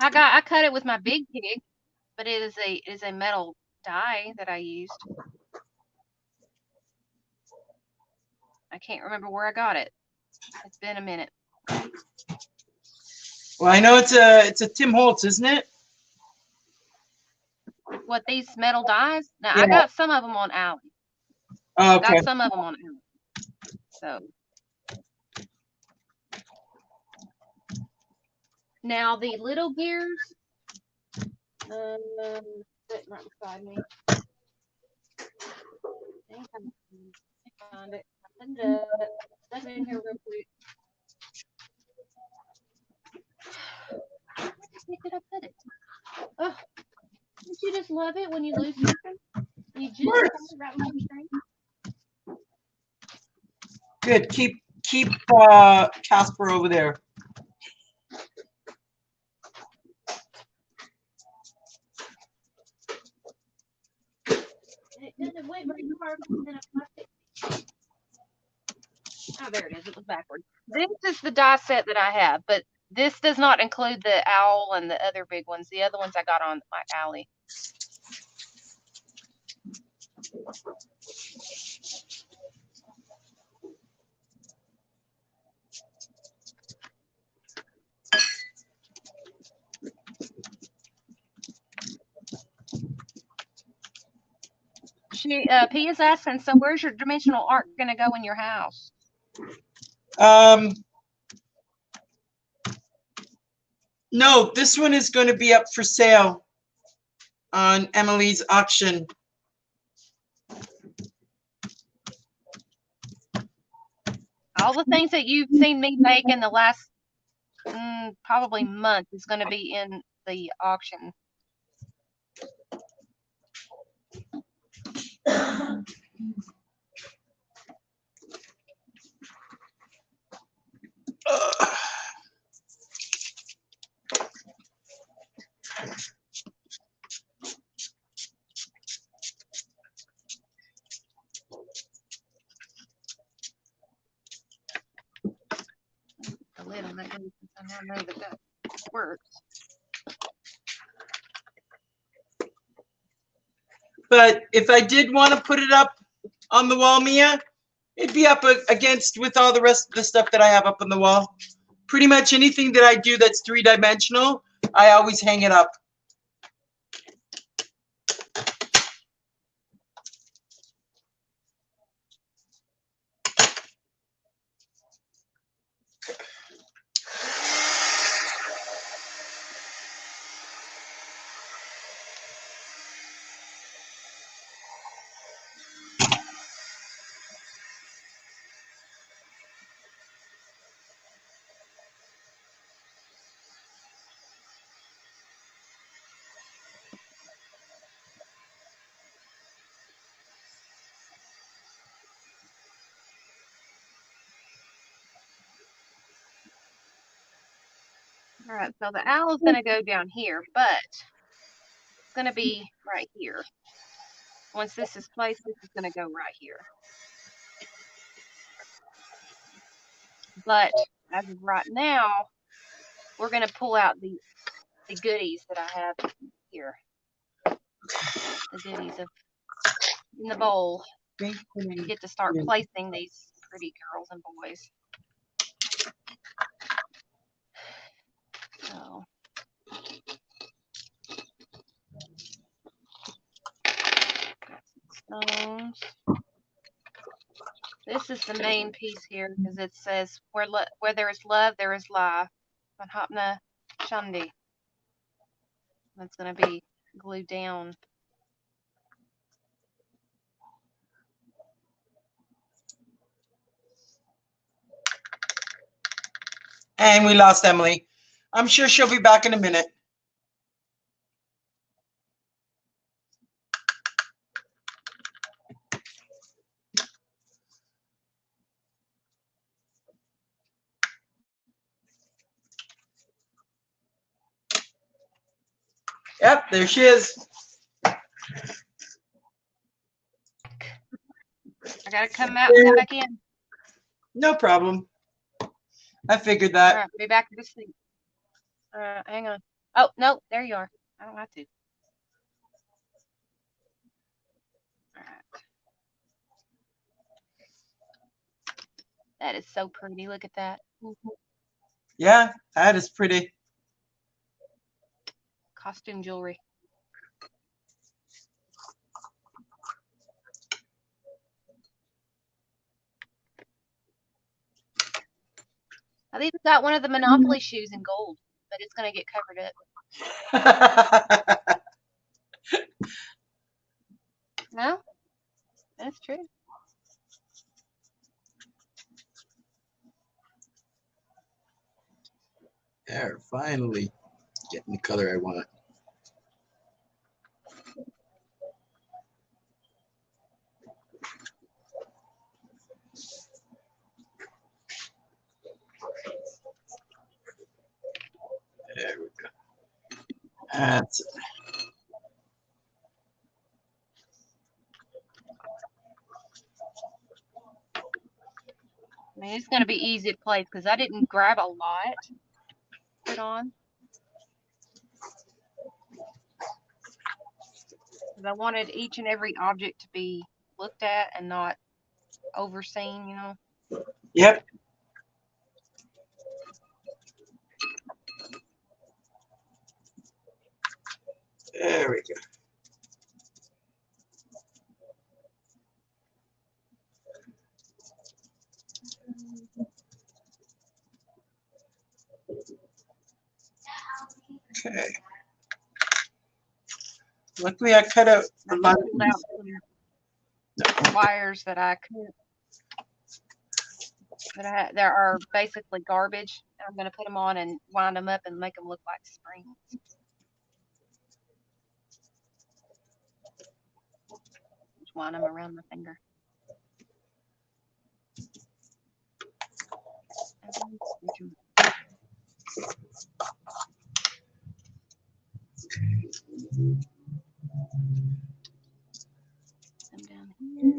B: I cut it with my big pig, but it is a metal die that I used. I can't remember where I got it. It's been a minute.
A: Well, I know it's a Tim Holtz, isn't it?
B: What, these metal dies? Now
A: Yeah.
B: I got some of them on Alley.
A: Oh, okay.
B: Got some of them on Alley. So Now the little gears, sitting right beside me. I found it. Step in here real quick. Where did I put it? Oh, don't you just love it when you lose something? You just find it right on the screen.
A: Good. Keep Casper over there.
B: It doesn't weigh very hard in a plastic. Oh, there it is. It was backwards. This is the die set that I have, but this does not include the owl and the other big ones. The other ones I got on my alley. P is asking, so where's your dimensional art going to go in your house?
A: No, this one is going to be up for sale on Emily's auction.
B: All the things that you've seen me make in the last probably month is going to be in the auction. The lid on that since I now know that works.
A: But if I did want to put it up on the wall, Mia, it'd be up against with all the rest of the stuff that I have up on the wall. Pretty much anything that I do that's three-dimensional, I always hang it up.
B: All right, so the owl is going to go down here, but it's going to be right here. Once this is placed, this is going to go right here. But as of right now, we're going to pull out the goodies that I have here. The goodies in the bowl. You get to start placing these pretty girls and boys. So. Got some stones. This is the main piece here because it says where there is love, there is life. Manhapna Shandi. That's going to be glued down.
A: And we lost Emily. I'm sure she'll be back in a minute. Yep, there she is.
B: I got to come out and come back in.
A: No problem. I figured that.
B: All right, be back to sleep. All right, hang on. Oh, no, there you are. I don't have to. All right. That is so pretty. Look at that.
A: Yeah, that is pretty.
B: Costume jewelry. I've even got one of the Monopoly shoes in gold. but it's going to get covered up. No, that's true.
A: There, finally getting the color I want. There we go. That's it.
B: I mean, it's going to be easy to place because I didn't grab a lot to put on. Because I wanted each and every object to be looked at and not overseen, you know.
A: Yep. There we go. Okay. Luckily, I cut out a lot of
B: Pulled out some wires that I couldn't. There are basically garbage. I'm going to put them on and wind them up and make them look like springs. Just wind them around my finger. Them down here.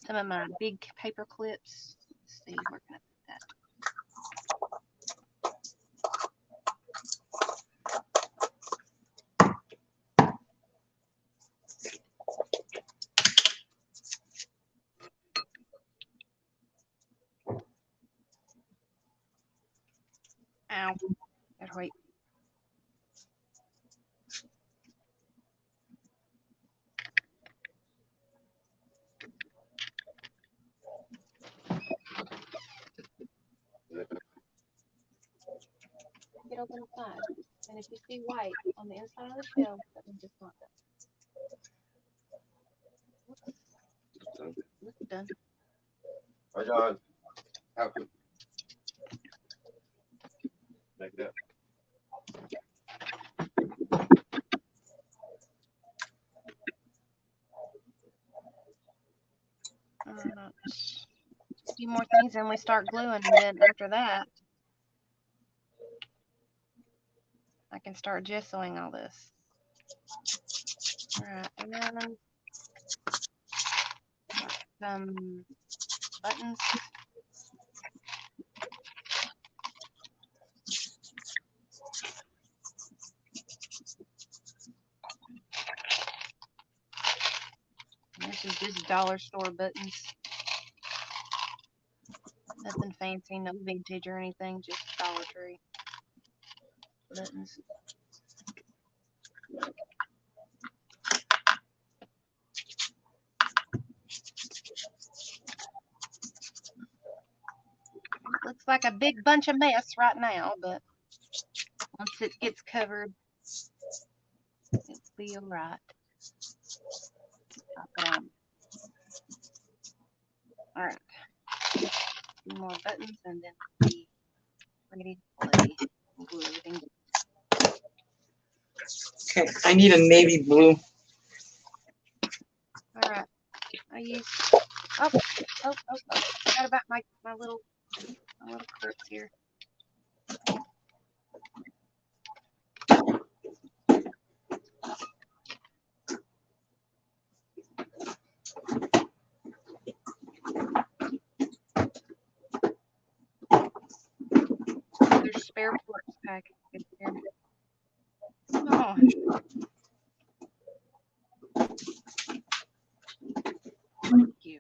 B: Some of my big paper clips. Let's see, where can I put that? Ow. Gotta wait. Get open inside. And if you see white on the inside of the shell, that means it's not done. It's done.
D: Hi, John. How can make it up?
B: A few more things and we start gluing, and then after that I can start gessoing all this. Alright, and then some buttons. And this is just dollar store buttons. Nothing fancy, no vintage or anything, just Dollar Tree buttons. Looks like a big bunch of mess right now, but once it gets covered, it'll be alright. Pop it on. Alright. Two more buttons and then we'll be ready to play. We'll glue everything.
A: Okay, I need a navy blue.
B: Alright. I use oh, forgot about my little clips here. There's spare parts packaged in here. Oh. Thank you.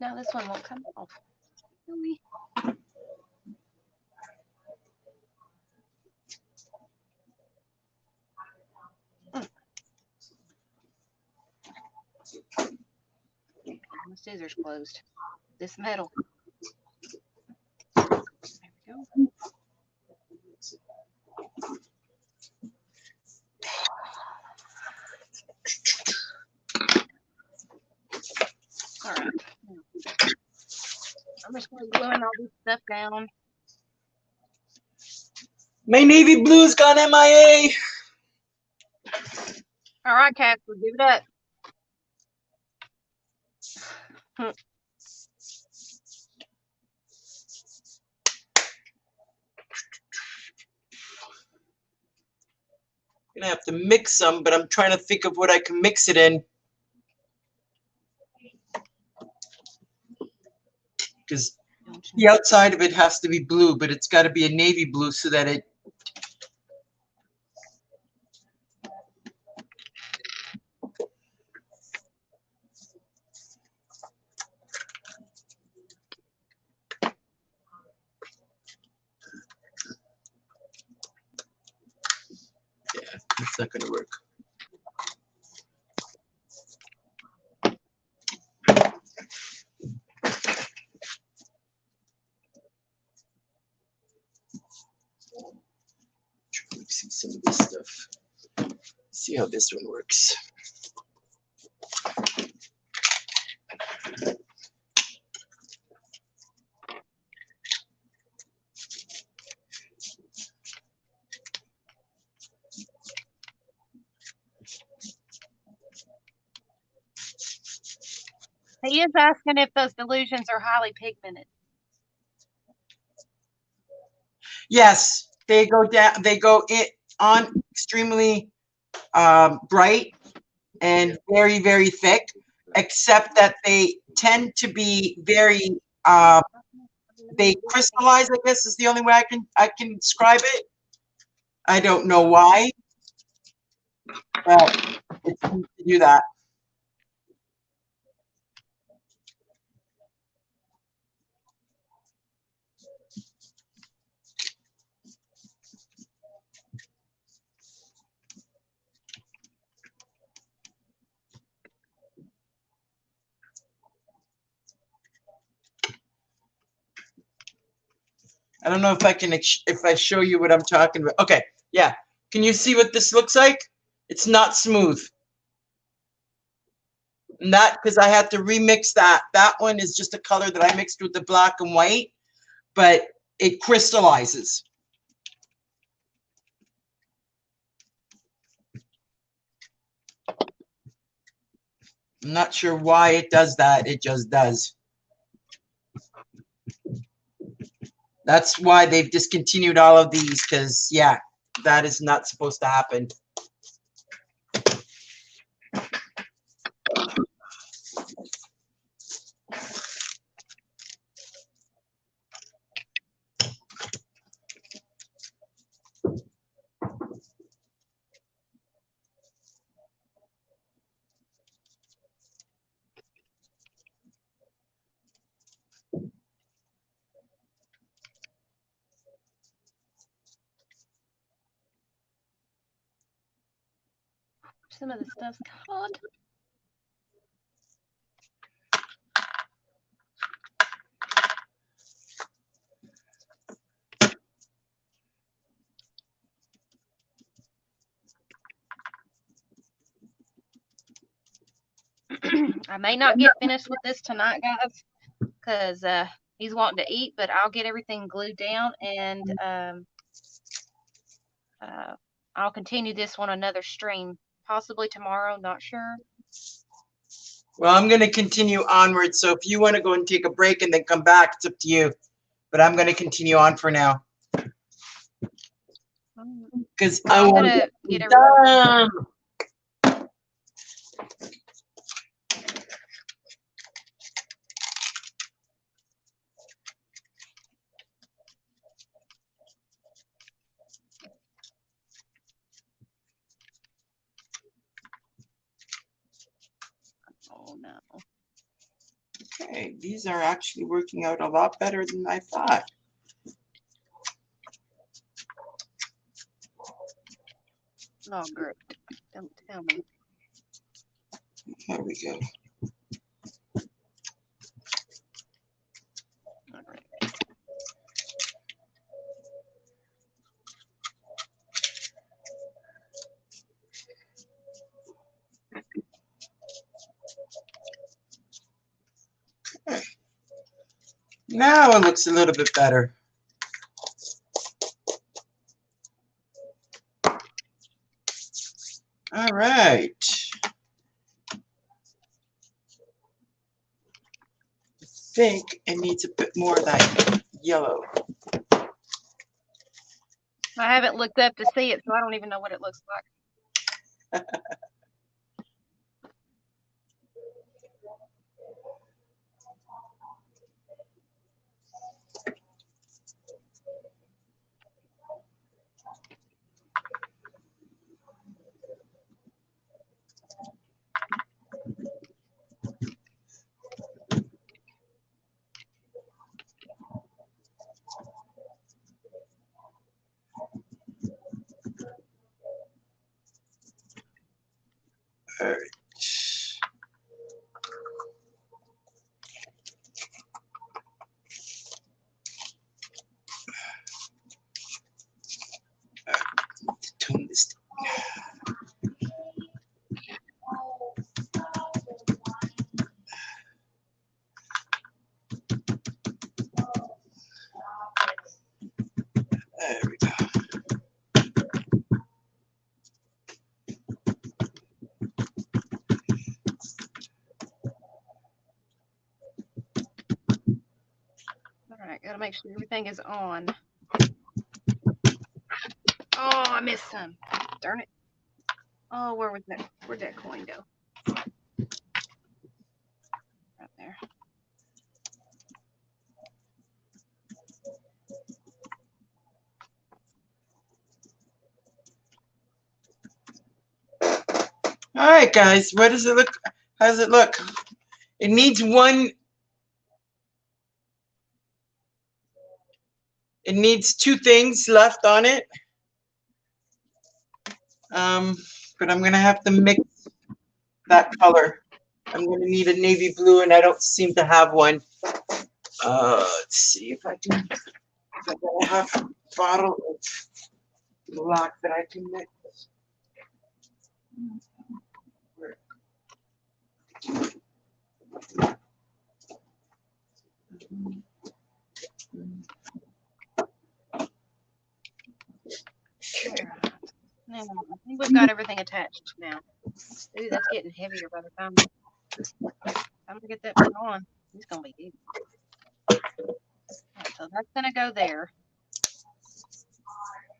B: No, this one won't come off. Really? My scissors closed. This metal. There we go. All right. I'm just going to gluing all this stuff down.
A: My navy blue's gone MIA.
B: All right, Casper, give it up.
A: Gonna have to mix some, but I'm trying to think of what I can mix it in. Because the outside of it has to be blue, but it's got to be a navy blue so that it. Yeah, it's not gonna work. Mixing some of this stuff. See how this one works.
B: He is asking if those delusions are highly pigmented.
A: Yes, they go down. They go on extremely bright and very, very thick, except that they tend to be very. They crystallize. I guess is the only way I can describe it. I don't know why, but it's neat to do that. I don't know if I can if I show you what I'm talking about. Okay, yeah. Can you see what this looks like? It's not smooth. And that because I had to remix that. That one is just a color that I mixed with the black and white, but it crystallizes. I'm not sure why it does that. It just does. That's why they've discontinued all of these because, yeah, that is not supposed to happen.
B: Some of the stuff's colored. I may not get finished with this tonight, guys, because he's wanting to eat, but I'll get everything glued down and I'll continue this one another stream, possibly tomorrow, not sure.
A: Well, I'm going to continue onward. So if you want to go and take a break and then come back, it's up to you. But I'm going to continue on for now. Because I want to get done.
B: Oh no.
A: Okay, these are actually working out a lot better than I thought.
B: Oh, girl. Don't tell me.
A: Here we go.
B: All right.
A: Now it looks a little bit better. All right. I think it needs a bit more of that yellow.
B: I haven't looked up to see it, so I don't even know what it looks like.
A: All right. Tone this down. There we go.
B: All right, gotta make sure everything is on. Oh, I missed some. Darn it. Oh, where'd that coin go? Right there.
A: All right, guys, what does it look? How does it look? It needs one. It needs two things left on it. But I'm gonna have to mix that color. I'm gonna need a navy blue, and I don't seem to have one. Let's see if I can. If I got a half bottle of black that I can mix.
B: All right. Now, I think we've got everything attached now. Ooh, that's getting heavier by the time I'm gonna get that put on. It's gonna be heavy. Right, so that's gonna go there.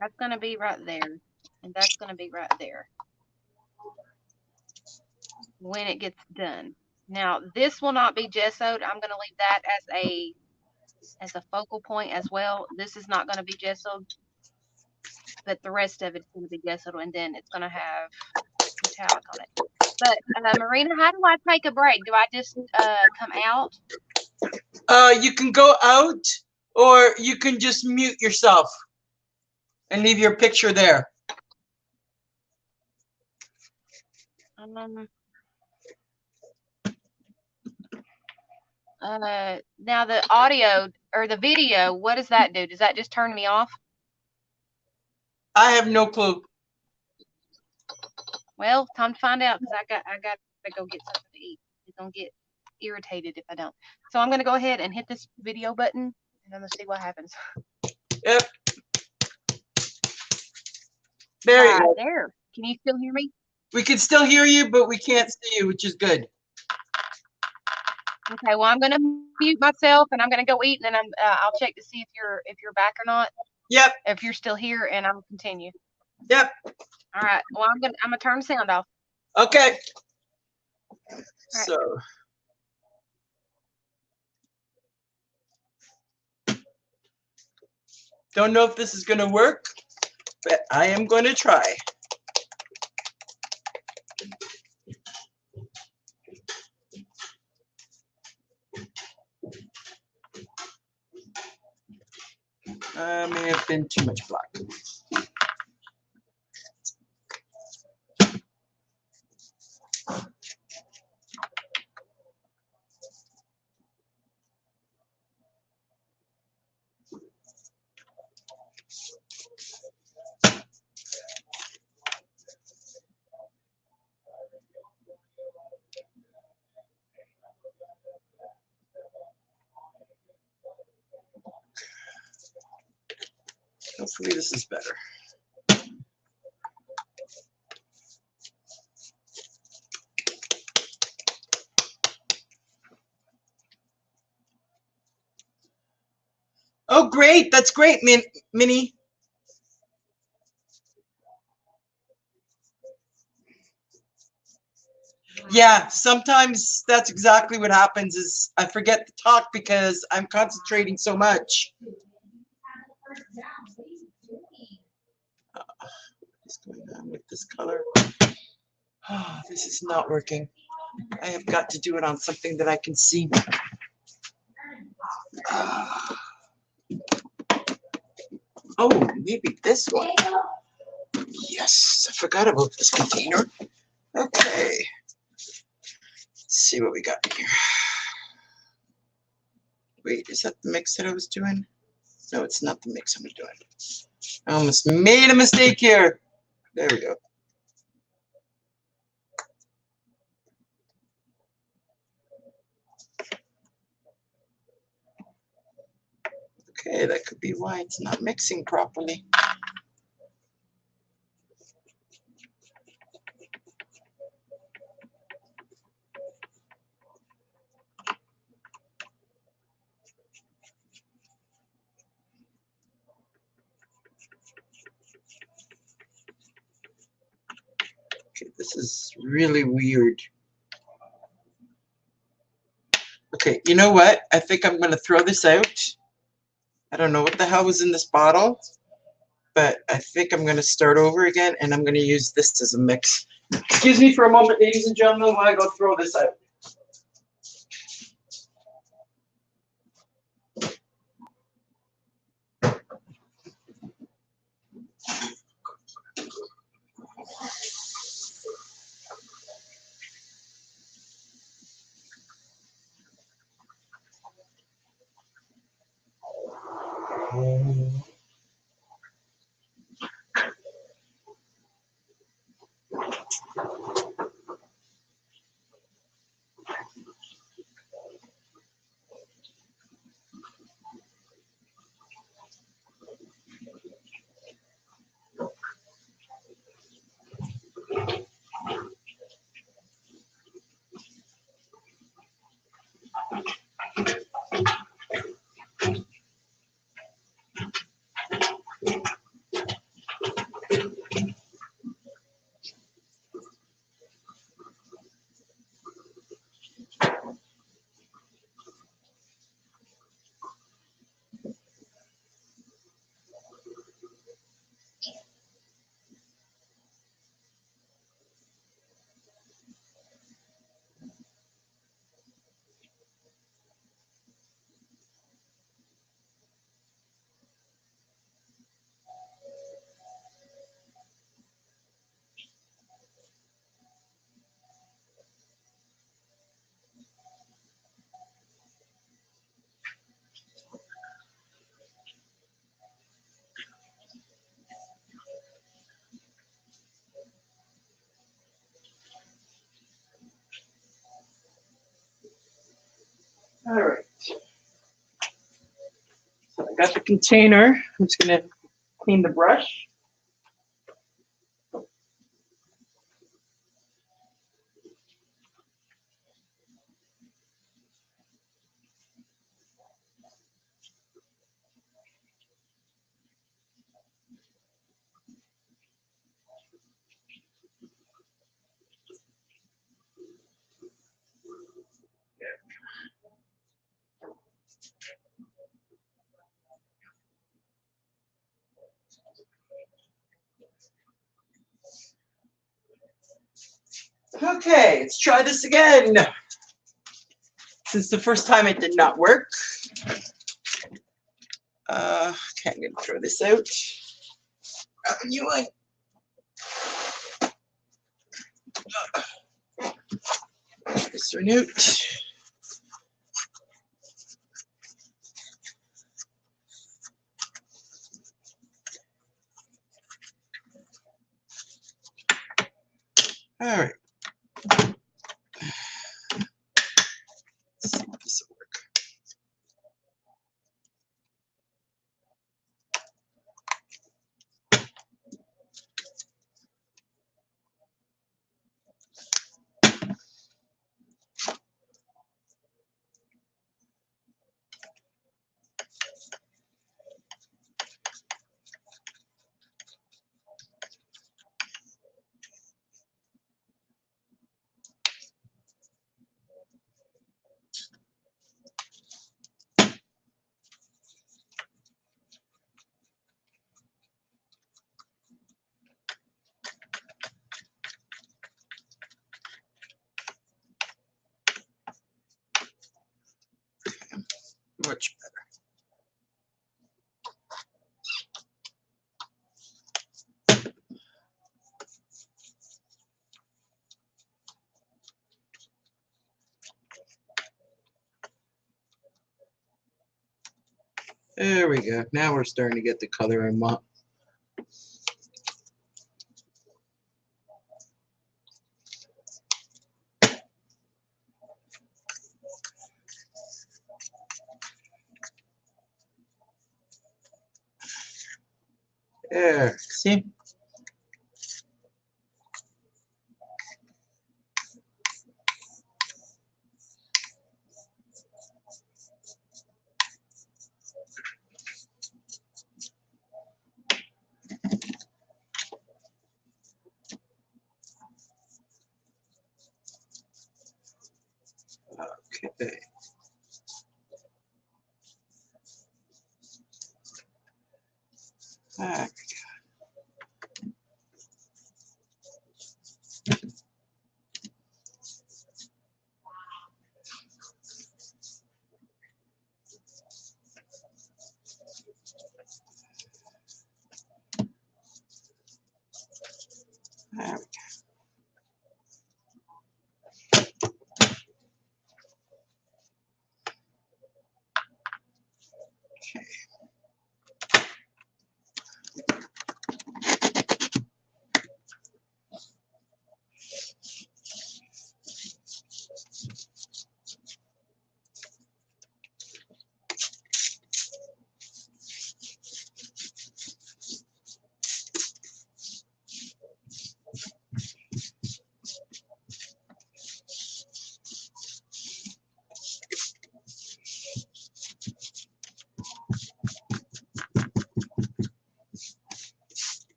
B: That's gonna be right there, and that's gonna be right there when it gets done. Now this will not be gessoed. I'm gonna leave that as a focal point as well. This is not gonna be gessoed, but the rest of it's gonna be gessoed, and then it's gonna have metallic on it. But Marina, how do I take a break? Do I just come out?
A: You can go out, or you can just mute yourself and leave your picture there.
B: Now the audio or the video, what does that do? Does that just turn me off?
A: I have no clue.
B: Well, time to find out because I got to go get something to eat. It's gonna get irritated if I don't. So I'm gonna go ahead and hit this video button and I'm gonna see what happens.
A: Yep. There you go.
B: There. Can you still hear me?
A: We can still hear you, but we can't see you, which is good.
B: Okay. Well, I'm gonna mute myself and I'm gonna go eat and then I'll check to see if you're back or not.
A: Yep.
B: If you're still here, and I'll continue.
A: Yep.
B: All right. Well, I'm gonna turn the sound off.
A: Okay.
B: Right.
A: So. Don't know if this is going to work, but I am going to try. May have been too much black. Hopefully this is better. Oh, great. That's great, Minnie. Yeah, sometimes that's exactly what happens is I forget to talk because I'm concentrating so much. What's going on with this color? Oh, this is not working. I have got to do it on something that I can see. Oh, maybe this one. Yes, I forgot about this container. Okay. Let's see what we got here. Wait, is that the mix that I was doing? No, it's not the mix I'm doing. I almost made a mistake here. There we go. Okay, that could be why it's not mixing properly. Okay, this is really weird. Okay, you know what? I think I'm going to throw this out. I don't know what the hell was in this bottle, but I think I'm going to start over again, and I'm going to use this as a mix. Excuse me for a moment, ladies and gentlemen, while I go throw this out. All right. So I got the container. I'm just going to clean the brush. Okay, let's try this again. Since the first time it did not work, Okay, I'm gonna throw this out. Grab a new one. This one out. All right. Let's see if this will work. Much better. There we go. Now we're starting to get the color I want. There. See? Okay. Back. There.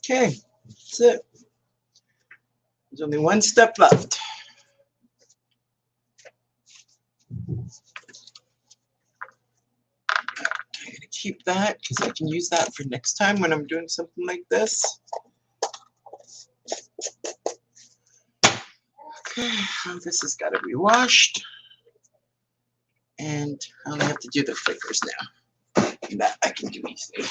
A: Okay, that's it. There's only one step left. I'm gonna keep that because I can use that for next time when I'm doing something like this. Okay, now this has got to be washed. And I only have to do the flickers now. And that I can do easily.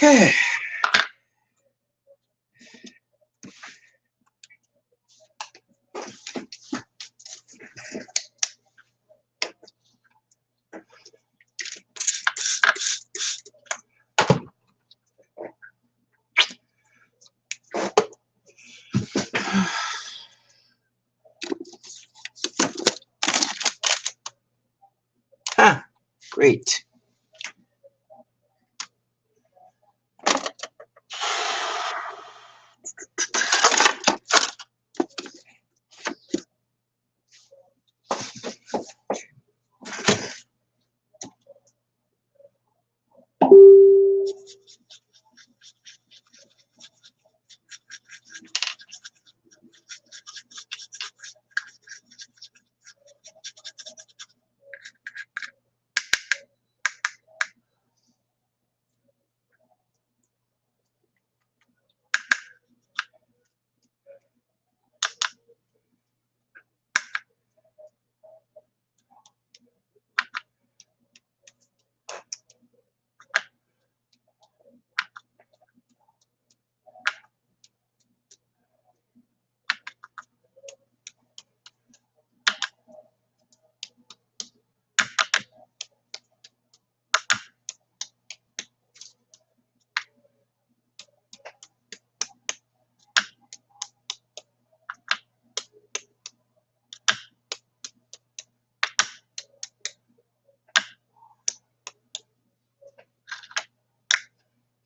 A: Okay. Ah, great.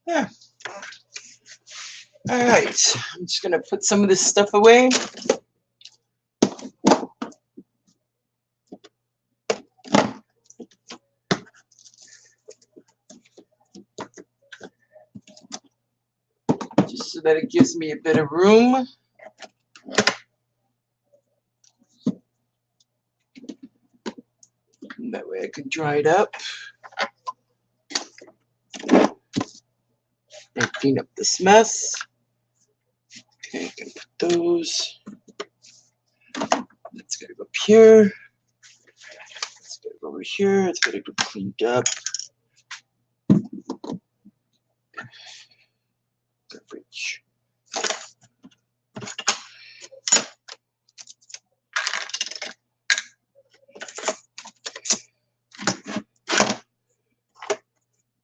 A: Yeah. All right. I'm just gonna put some of this stuff away. Just so that it gives me a bit of room. And that way I can dry it up and clean up this mess. Okay, I can put those. That's gotta go up here. It's gotta go over here. It's gotta go cleaned up. Garbage.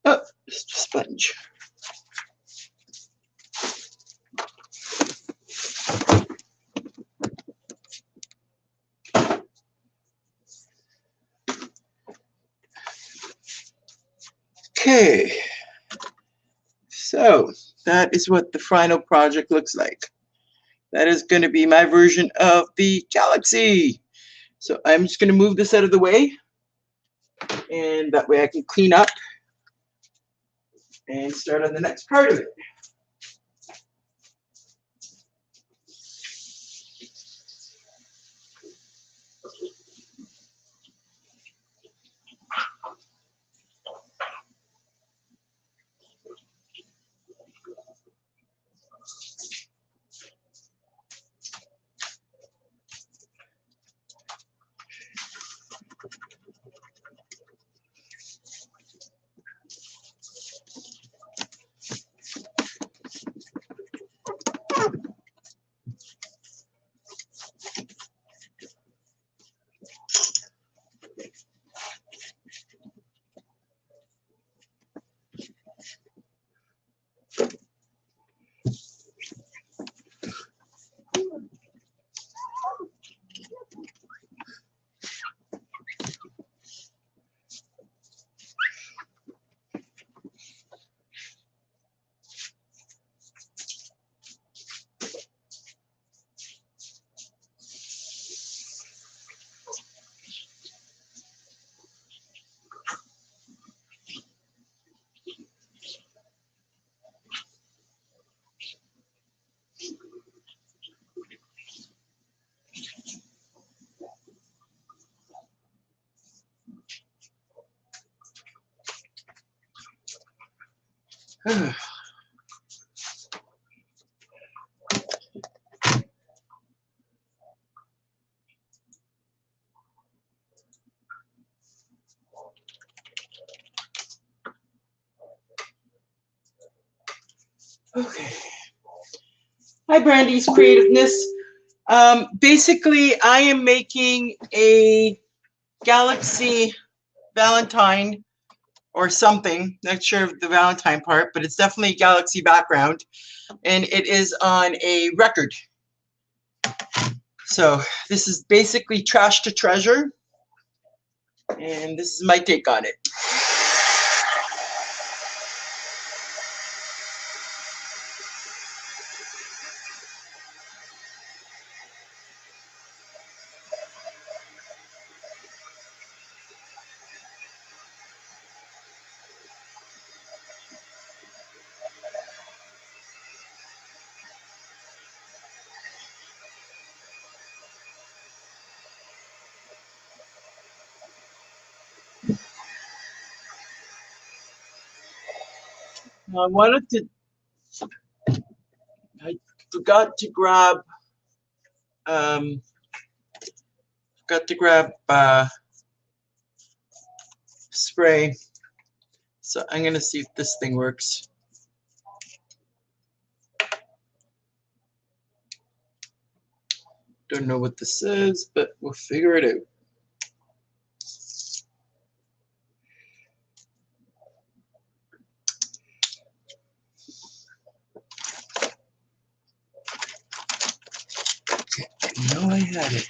A: Oh, just a sponge. Okay, so that is what the final project looks like. That is going to be my version of the galaxy. So I'm just going to move this out of the way, and that way I can clean up and start on the next part of it. Hi, Brandy's Creativeness. Basically, I am making a Galaxy Valentine or something. Not sure of the Valentine part, but it's definitely a Galaxy background. And it is on a record. So this is basically trash to treasure. And this is my take on it. I wanted to, I forgot to grab, um, spray. So I'm gonna see if this thing works. Don't know what this is, but we'll figure it out. I know I had it.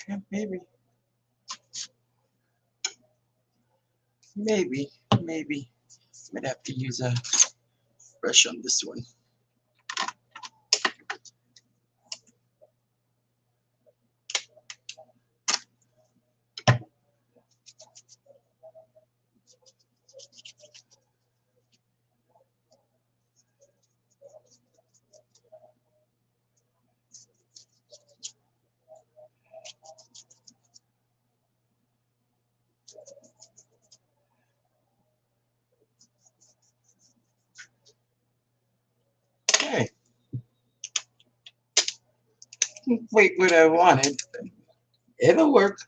A: Yeah, maybe. Maybe. Might have to use a brush on this one. Okay. Wait, what I wanted. It'll work.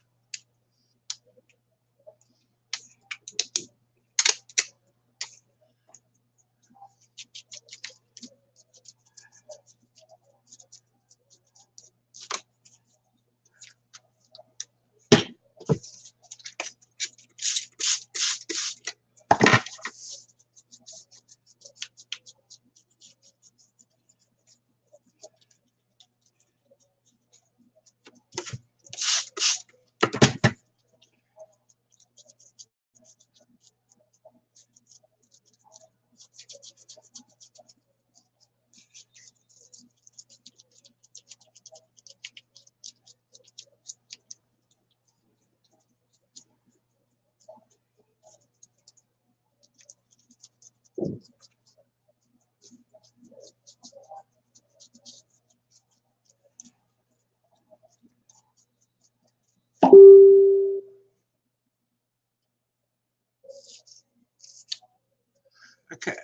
A: Okay.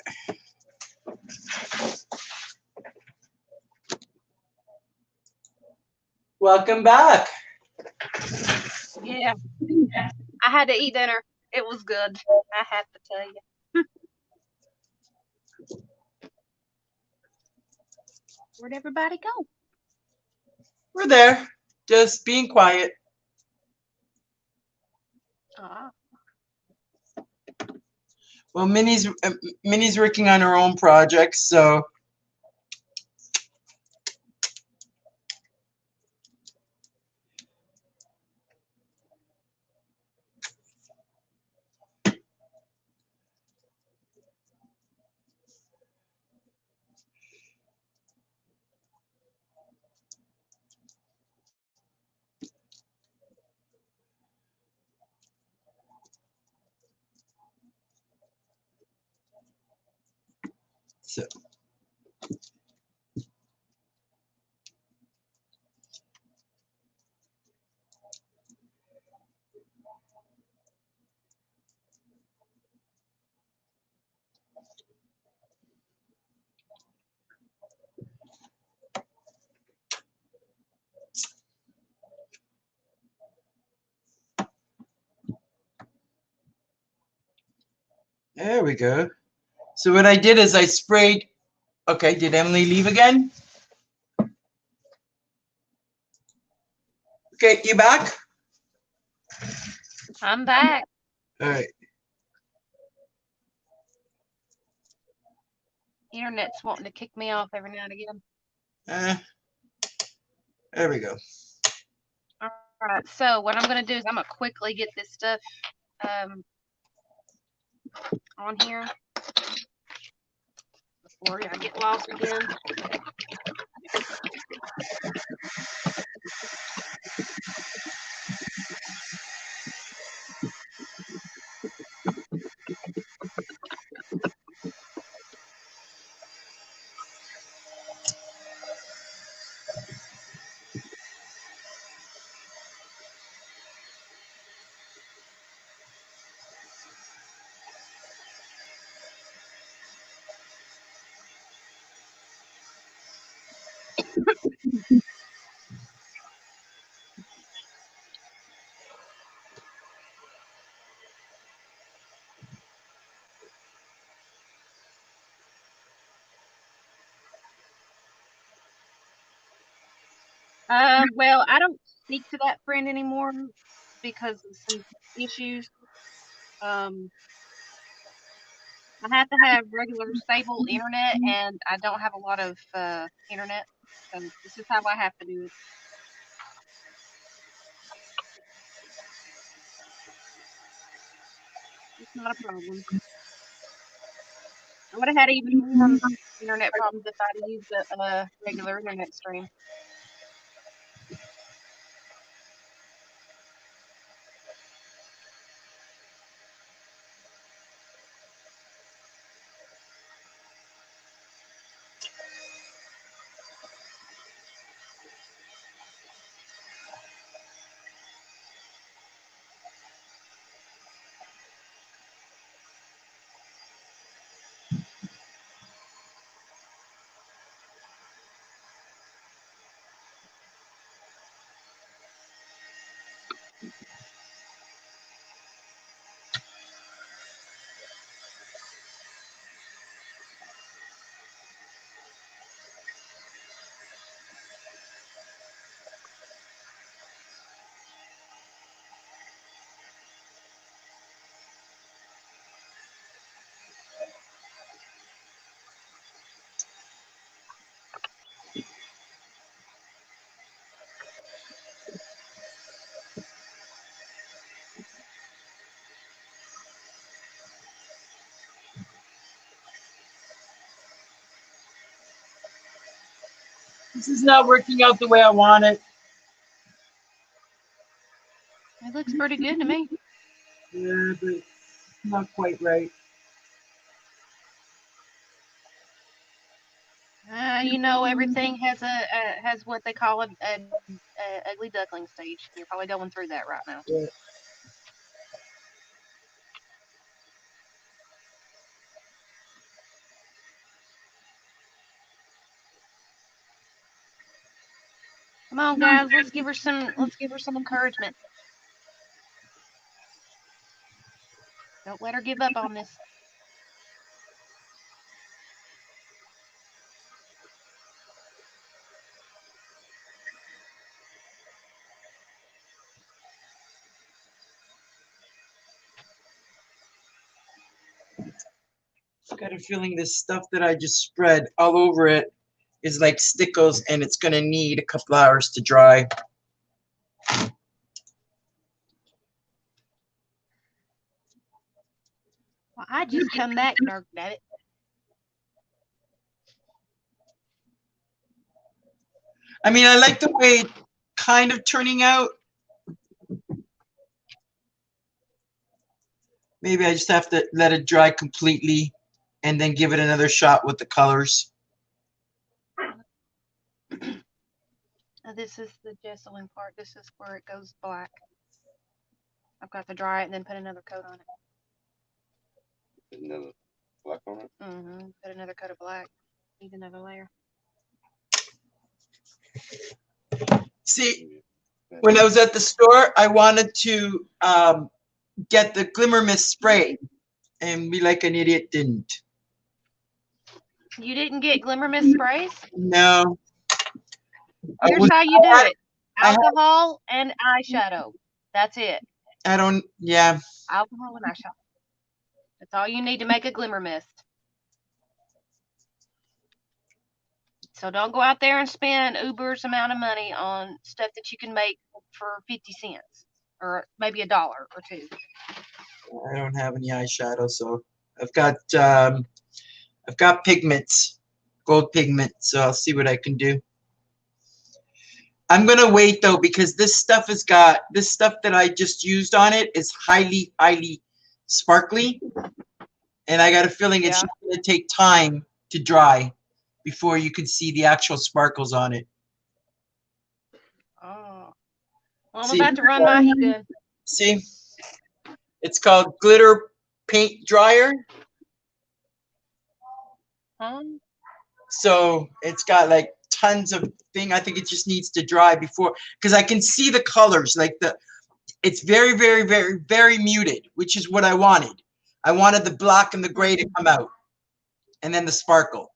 A: Welcome back.
B: Yeah. I had to eat dinner. It was good. I have to tell you. Where'd everybody go?
A: We're there. Just being quiet.
B: Ah.
A: Well, Minnie's working on her own projects, so So there we go. So what I did is I sprayed. Okay, did Emily leave again? Okay, you back?
B: I'm back.
A: All right.
B: Internet's wanting to kick me off every now and again.
A: There we go.
B: All right. So what I'm gonna do is I'm gonna quickly get this stuff on here before I get lost again. Well, I don't speak to that friend anymore because of some issues. Um, I have to have regular stable internet, and I don't have a lot of internet, so this is how I have to do it. It's not a problem. I would have had even more internet problems if I'd used a regular internet stream.
A: This is not working out the way I want it.
B: It looks pretty good to me.
A: Yeah, but not quite right.
B: You know, everything has has what they call a ugly duckling stage. You're probably going through that right now.
A: Yeah.
B: Come on, guys, let's give her some encouragement. Don't let her give up on this.
A: I got a feeling this stuff that I just spread all over it is like stickles, and it's gonna need a couple hours to dry.
B: Well, I just come back, dark it.
A: I mean, I like the way it's kind of turning out. Maybe I just have to let it dry completely and then give it another shot with the colors.
B: This is the gesso part. This is where it goes black. I've got to dry it and then put another coat on it.
D: Another black on it.
B: Put another coat of black. Need another layer.
A: See, when I was at the store, I wanted to get the Glimmer Mist spray, and me like an idiot didn't.
B: You didn't get Glimmer Mist sprays?
A: No.
B: Here's how you do it.
A: I had-
B: Alcohol and eyeshadow. That's it.
A: I don't, yeah.
B: Alcohol and eyeshadow. That's all you need to make a Glimmer Mist. So don't go out there and spend Uber's amount of money on stuff that you can make for 50 cents or maybe $1 or $2.
A: I don't have any eyeshadow, so I've got pigments, gold pigment, so I'll see what I can do. I'm gonna wait though, because this stuff that I just used on it is highly, highly sparkly, and I got a feeling it's just gonna take time to dry before you can see the actual sparkles on it.
B: Oh. Well, I'm
A: See?
B: about to run my heat gun.
A: See, it's called glitter paint dryer. So it's got like tons of thing. I think it just needs to dry before, because I can see the colors, like it's very, very, very, very muted, which is what I wanted. I wanted the black and the gray to come out, and then the sparkle.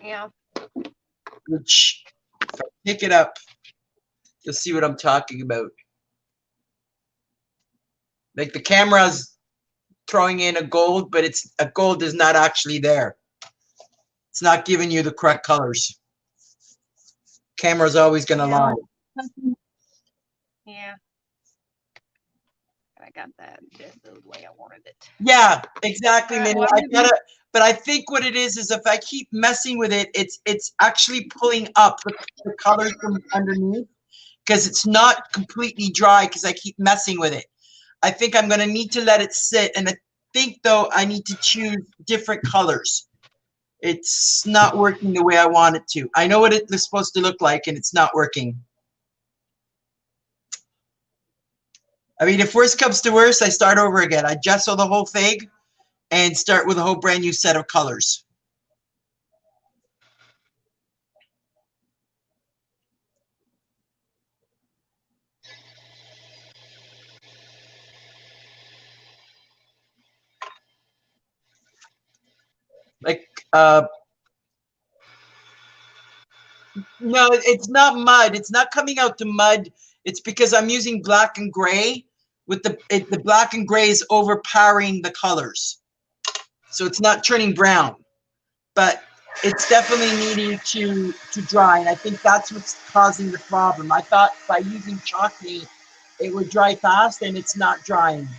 B: Yeah.
A: Which, if I pick it up, you'll see what I'm talking about. Like the camera's throwing in a gold, but a gold is not actually there. It's not giving you the correct colors. Camera's always gonna lie.
B: Yeah. I got that just the way I wanted it.
A: Yeah, exactly, Minnie.
B: Well,
A: but I think what it is if I keep messing with it, it's actually pulling up the colors from underneath, because it's not completely dry because I keep messing with it. I think I'm gonna need to let it sit, and I think though I need to choose different colors. It's not working the way I want it to. I know what it is supposed to look like, and it's not working. I mean, if worst comes to worst, I start over again. I gesso the whole thing and start with a whole brand new set of colors. Like, no, it's not mud. It's not coming out to mud. It's because I'm using black and gray. With the black and gray is overpowering the colors, so it's not turning brown. But it's definitely needing to dry, and I think that's what's causing the problem. I thought by using chalk paint, it would dry fast, and it's not drying.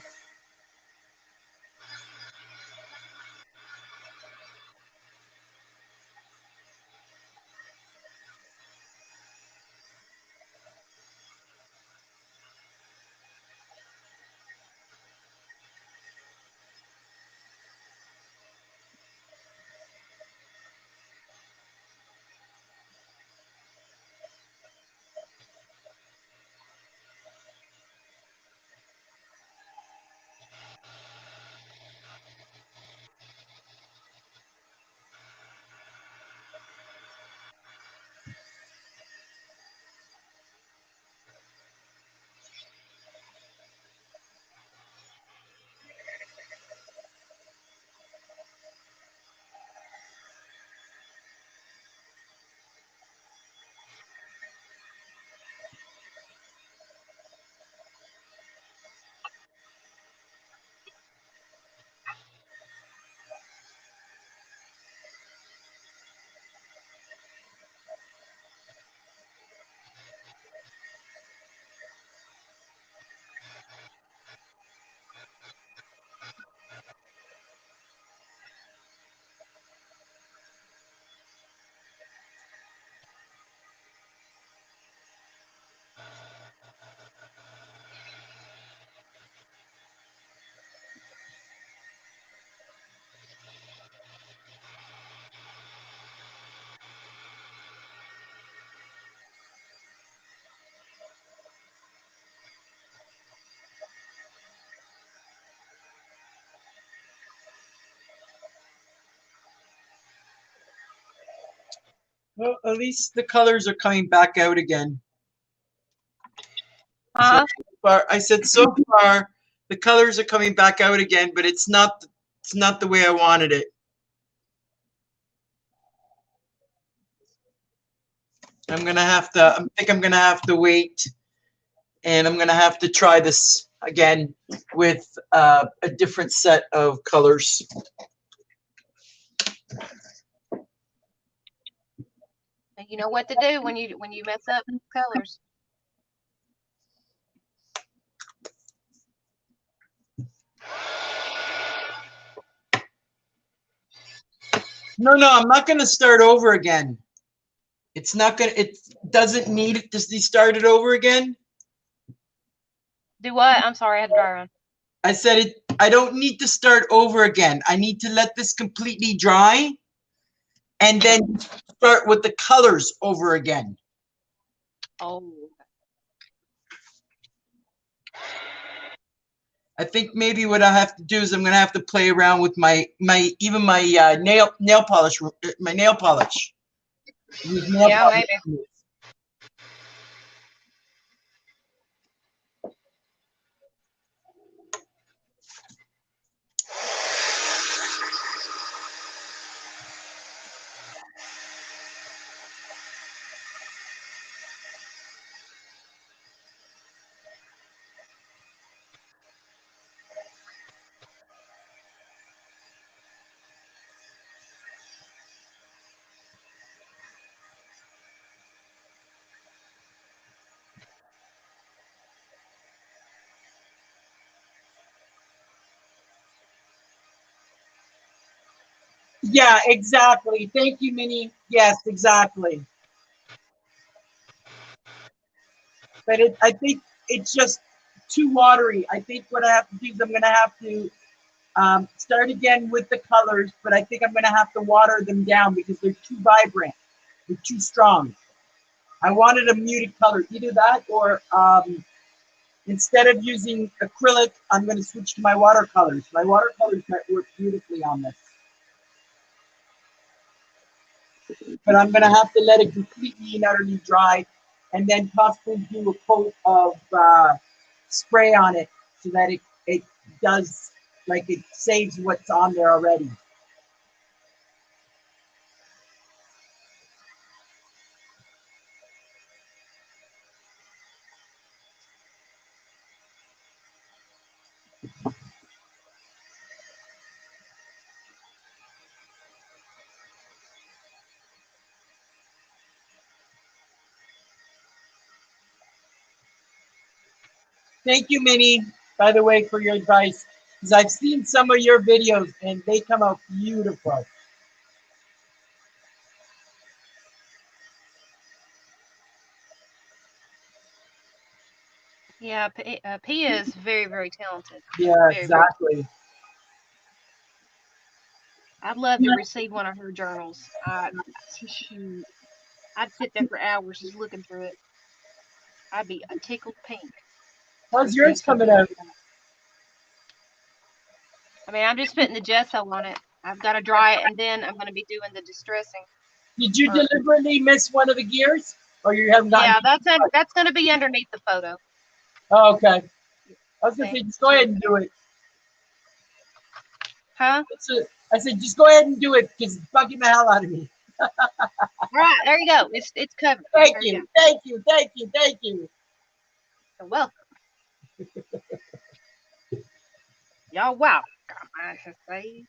A: Well, at least the colors are coming back out again.
B: Huh?
A: So far, I said so far the colors are coming back out again, but it's not the way I wanted it. I think I'm gonna have to wait, and I'm gonna have to try this again with a different set of colors.
B: You know what to do when you mess up colors.
A: No, I'm not gonna start over again. It's not gonna. It doesn't need it to be started over again.
B: Do what? I'm sorry, I had to dry run.
A: I said it. I don't need to start over again. I need to let this completely dry, and then start with the colors over again.
B: Oh.
A: I think maybe what I have to do is I'm gonna have to play around with my nail polish, my nail polish. Use nail
B: Yeah,
A: polish.
B: maybe.
A: Yeah, exactly. Thank you, Minnie. Yes, exactly. But I think it's just too watery. I think what I have to do is I'm gonna have to start again with the colors, but I think I'm gonna have to water them down because they're too vibrant. They're too strong. I wanted a muted color, either that or instead of using acrylic, I'm going to switch to my watercolors. My watercolors might work beautifully on this. But I'm going to have to let it completely and utterly dry and then possibly do a coat of spray on it so that it does, like it saves what's on there already. Thank you, Minnie, by the way, for your advice. Because I've seen some of your videos and they come out beautiful.
B: Yeah, Pia is very, very talented.
A: Yeah,
B: Very, very.
A: exactly.
B: I'd love to receive one of her journals. Shoot, I'd sit there for hours just looking through it. I'd be a tickled pink to
A: How's
B: receive
A: yours
B: something
A: coming out?
B: like that. I mean, I'm just putting the gesso on it. I've got to dry it, and then I'm going to be doing the distressing.
A: Did you
B: Or,
A: deliberately miss one of the gears? Or you haven't gotten
B: yeah, that's going to be underneath the photo.
A: Oh, okay. I was going to
B: See,
A: say, just go ahead and do it.
B: huh?
A: I said, just go ahead and do it because it's bugging the hell out of me.
B: All right, there you go. It's covered.
A: Thank
B: There
A: you.
B: go.
A: Thank you. Thank you. Thank you.
B: You're welcome. Y'all welcome, I should say.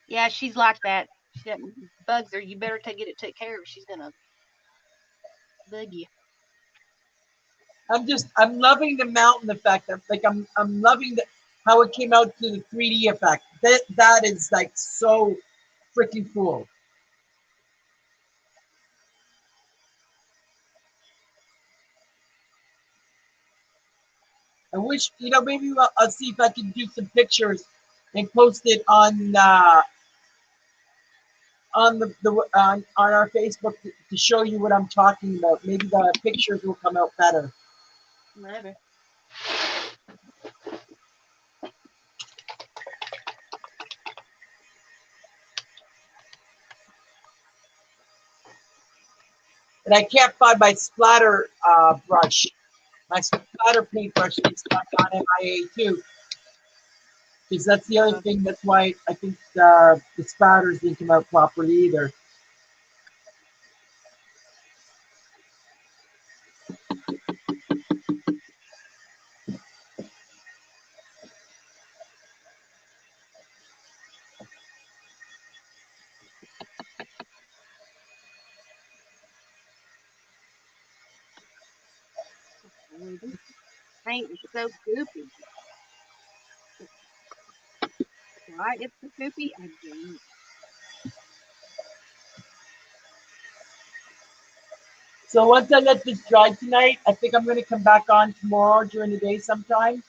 B: Yeah, she's like that. She doesn't bugs her. You better get it taken care of. She's gonna bug you.
A: I'm loving the mountain effect. I'm loving how it came out to the 3D effect. That is like so freaking cool. I wish, maybe I'll see if I can do some pictures and post it on on our Facebook to show you what I'm talking about. Maybe the pictures will come out better.
B: Maybe.
A: And I can't find my splatter brush. My splatter paintbrush needs to be on MIA too. Because that's the other thing. That's why I think the splatters didn't come out properly either.
B: This paint is so goopy. Why it's so goopy, I don't.
A: So once I let this dry tonight, I think I'm going to come back on tomorrow during the day sometime,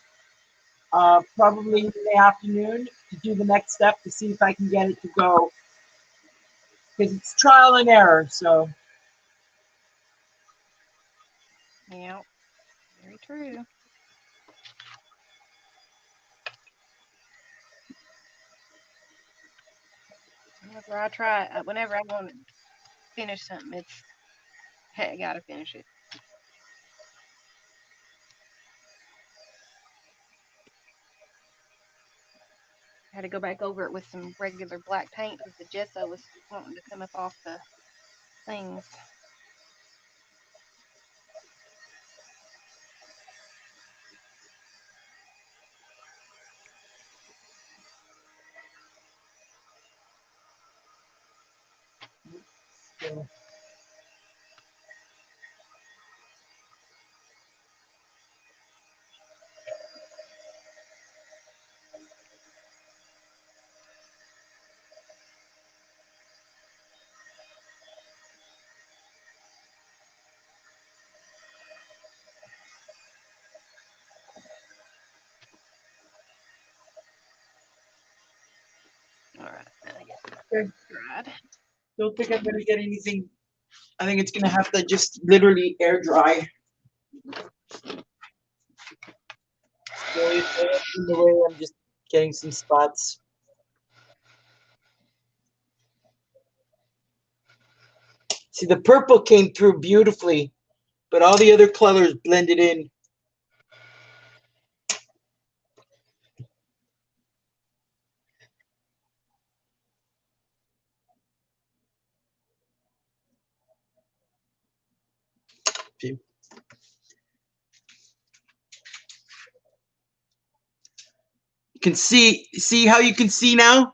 A: probably in the afternoon, to do the next step to see if I can get it to go. Because it's trial and error. So
B: Yeah, very true. Whenever I want to finish something, it's, hey, I gotta finish it. I had to go back over it with some regular black paint because the gesso was wanting to come up off the things. All right, I guess it's
A: okay.
B: dried.
A: Don't think I'm going to get anything. I think it's going to have to just literally air dry. In the way, I'm just getting some spots. See, the purple came through beautifully, but all the other colors blended in. You can see how you can see now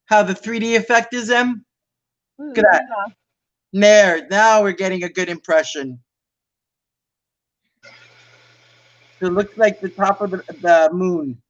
A: how the 3D effect is, Em? Look at that. There, now we're getting a good impression. So it looks like the top of the moon.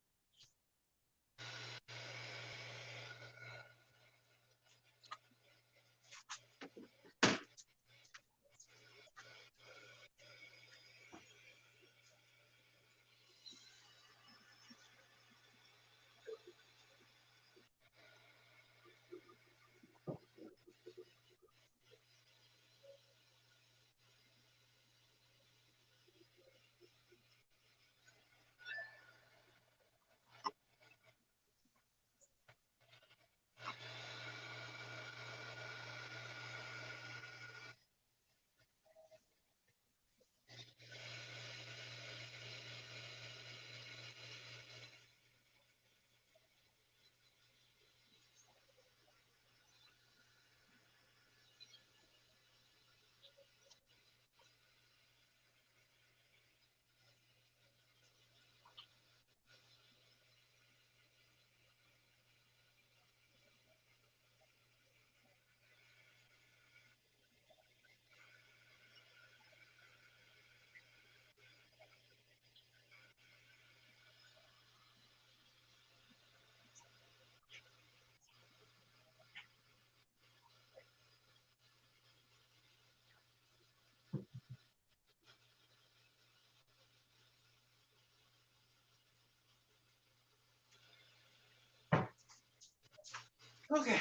A: Okay.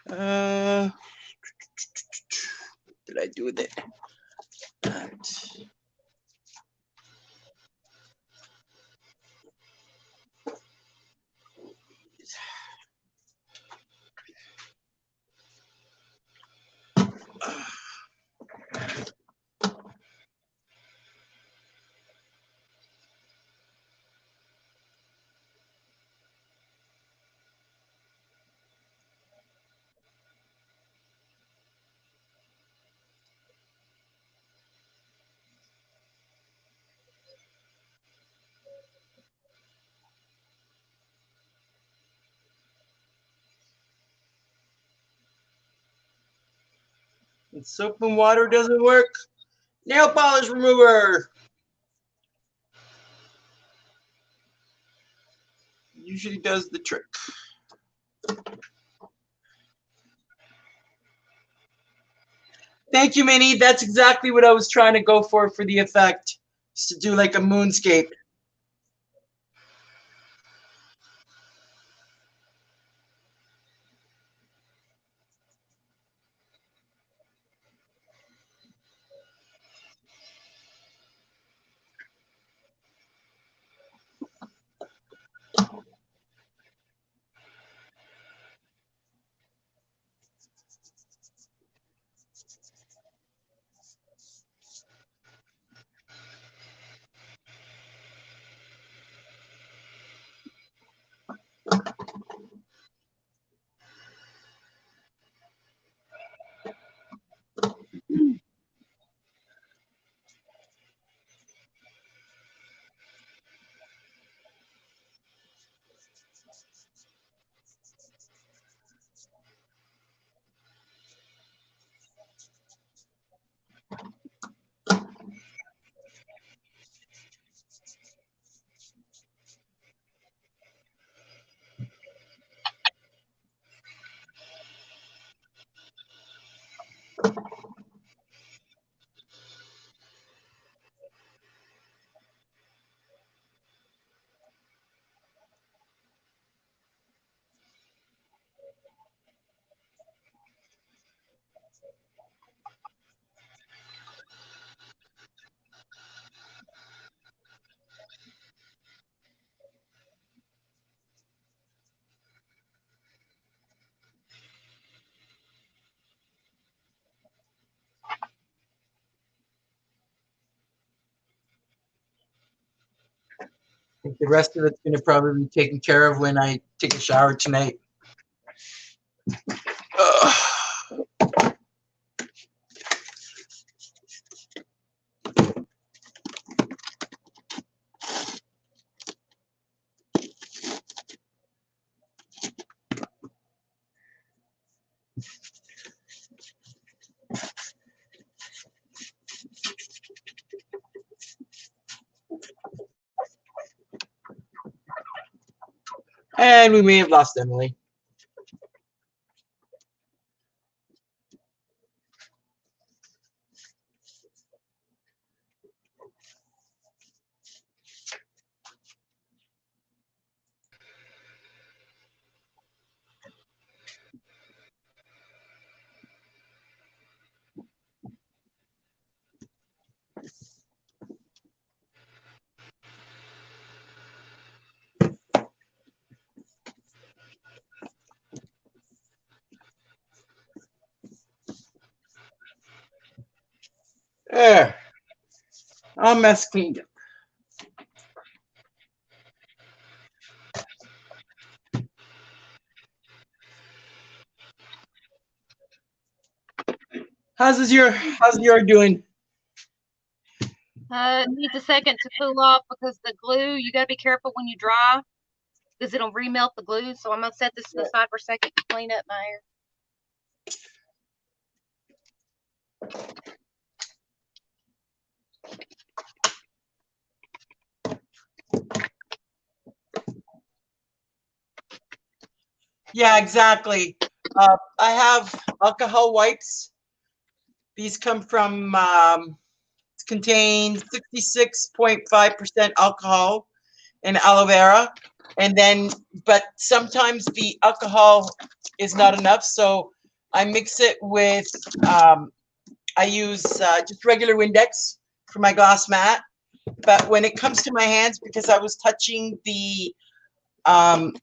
A: What did I do with it? That. And soap and water doesn't work. Nail polish remover. Usually does the trick. Thank you, Minnie. That's exactly what I was trying to go for the effect. Just to do like a moonscape. I think the rest of it's going to probably be taken care of when I take a shower tonight. Ugh. And we may have lost Emily. There. All mess cleaned up. How's your doing?
B: It needs a second to cool off because the glue, you got to be careful when you dry because it'll remelt the glue. So I'm going to set this to the side for a second to clean up my hair.
A: Yeah, exactly. I have alcohol wipes. These come from contain 66.5% alcohol and aloe vera, and then but sometimes the alcohol is not enough, so I mix it with I use just regular Windex for my glass mat. But when it comes to my hands, because I was touching the um,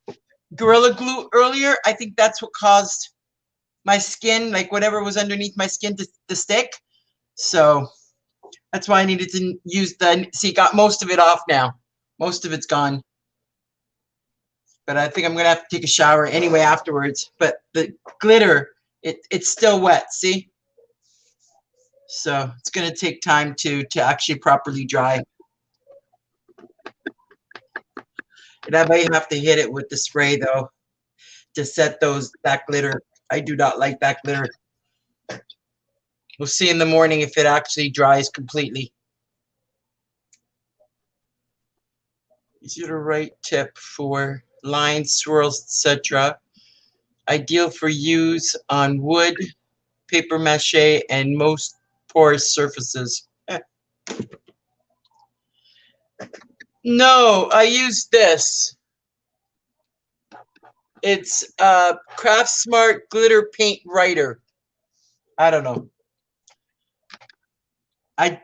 A: Gorilla Glue earlier, I think that's what caused my skin, like whatever was underneath my skin, to stick. So that's why I needed to use see, got most of it off now. Most of it's gone. But I think I'm going to have to take a shower anyway afterwards. But the glitter, it's still wet, see? So it's going to take time to actually properly dry. And I might have to hit it with the spray, though, to set that glitter. I do not like that glitter. We'll see in the morning if it actually dries completely. Easy to write tip for lines, swirls, etc. Ideal for use on wood, paper mache, and most porous surfaces. No, I use this. It's Craft Smart Glitter Paint Writer. I don't know. I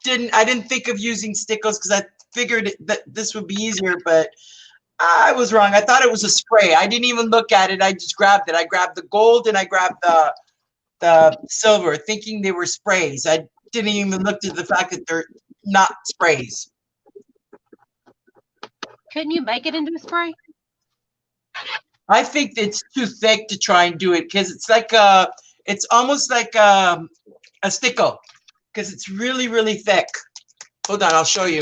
A: didn't think of using stickles because I figured that this would be easier, but I was wrong. I thought it was a spray. I didn't even look at it. I just grabbed it. I grabbed the gold and I grabbed the silver, thinking they were sprays. I didn't even look at the fact that they're not sprays.
B: Couldn't you make it into a spray?
A: I think it's too thick to try and do it because it's like it's almost like a stickle because it's really, really thick. Hold on, I'll show you.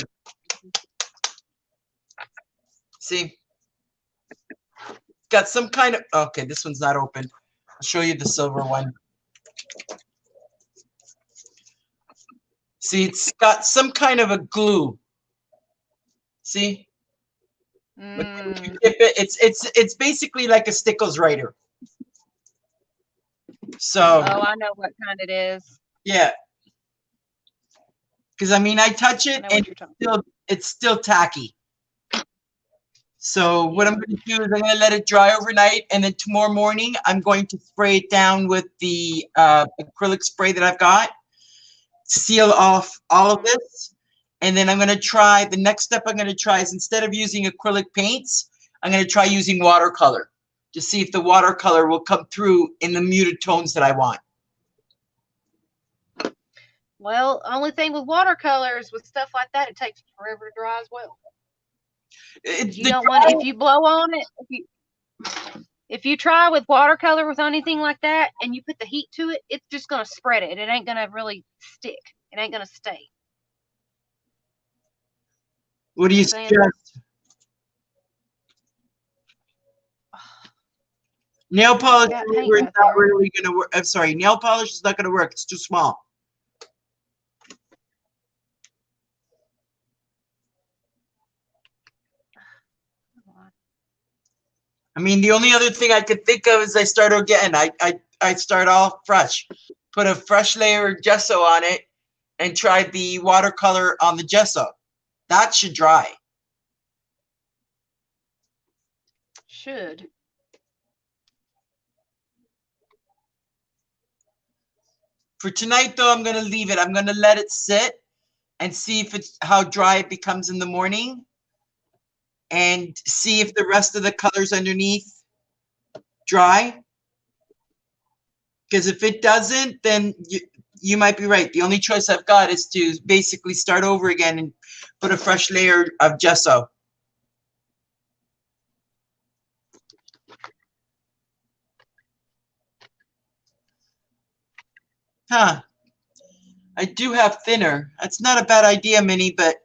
A: See, got some kind of, okay, this one's not open. I'll show you the silver one. See, it's got some kind of a glue. See? When you dip it, it's basically like a stickles writer. So
B: Oh, I know what kind it is.
A: yeah. Because I mean I touch
B: I
A: it
B: know
A: and
B: what you're talking
A: it's still tacky. So what I'm going to do is I'm going to let it dry overnight, and then tomorrow morning I'm going to spray it down with the acrylic spray that I've got, seal off all of this, and then I'm going to try, the next step I'm going to try is instead of using acrylic paints, I'm going to try using watercolor to see if the watercolor will come through in the muted tones that I want.
B: Well, only thing with watercolors, with stuff like that, it takes forever to dry as well. You don't want it, if you blow on it, if you try with watercolor with anything like that and you put the heat to it, it's just going to spread it. It ain't going to really stick. It ain't going to stay.
A: What do you suggest? Nail polish remover is not really going to work. I'm sorry, nail polish is not going to work. It's too small. I mean, the only other thing I could think of is I start again. I start all fresh. Put a fresh layer of gesso on it and try the watercolor on the gesso. That should dry.
B: Should.
A: For tonight, though, I'm going to leave it. I'm going to let it sit and see if it's how dry it becomes in the morning, and see if the rest of the colors underneath dry. Because if it doesn't, then you might be right. The only choice I've got is to basically start over again and put a fresh layer of gesso. Huh. I do have thinner. That's not a bad idea, Minnie, but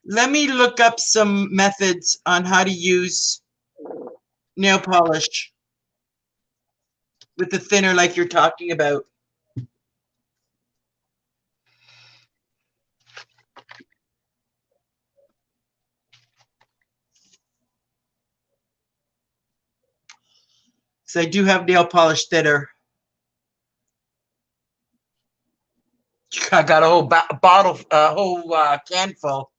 A: let me look up some methods on how to use nail polish with the thinner like you're talking about. So I do have nail polish thinner. I got a whole bottle, a whole can full.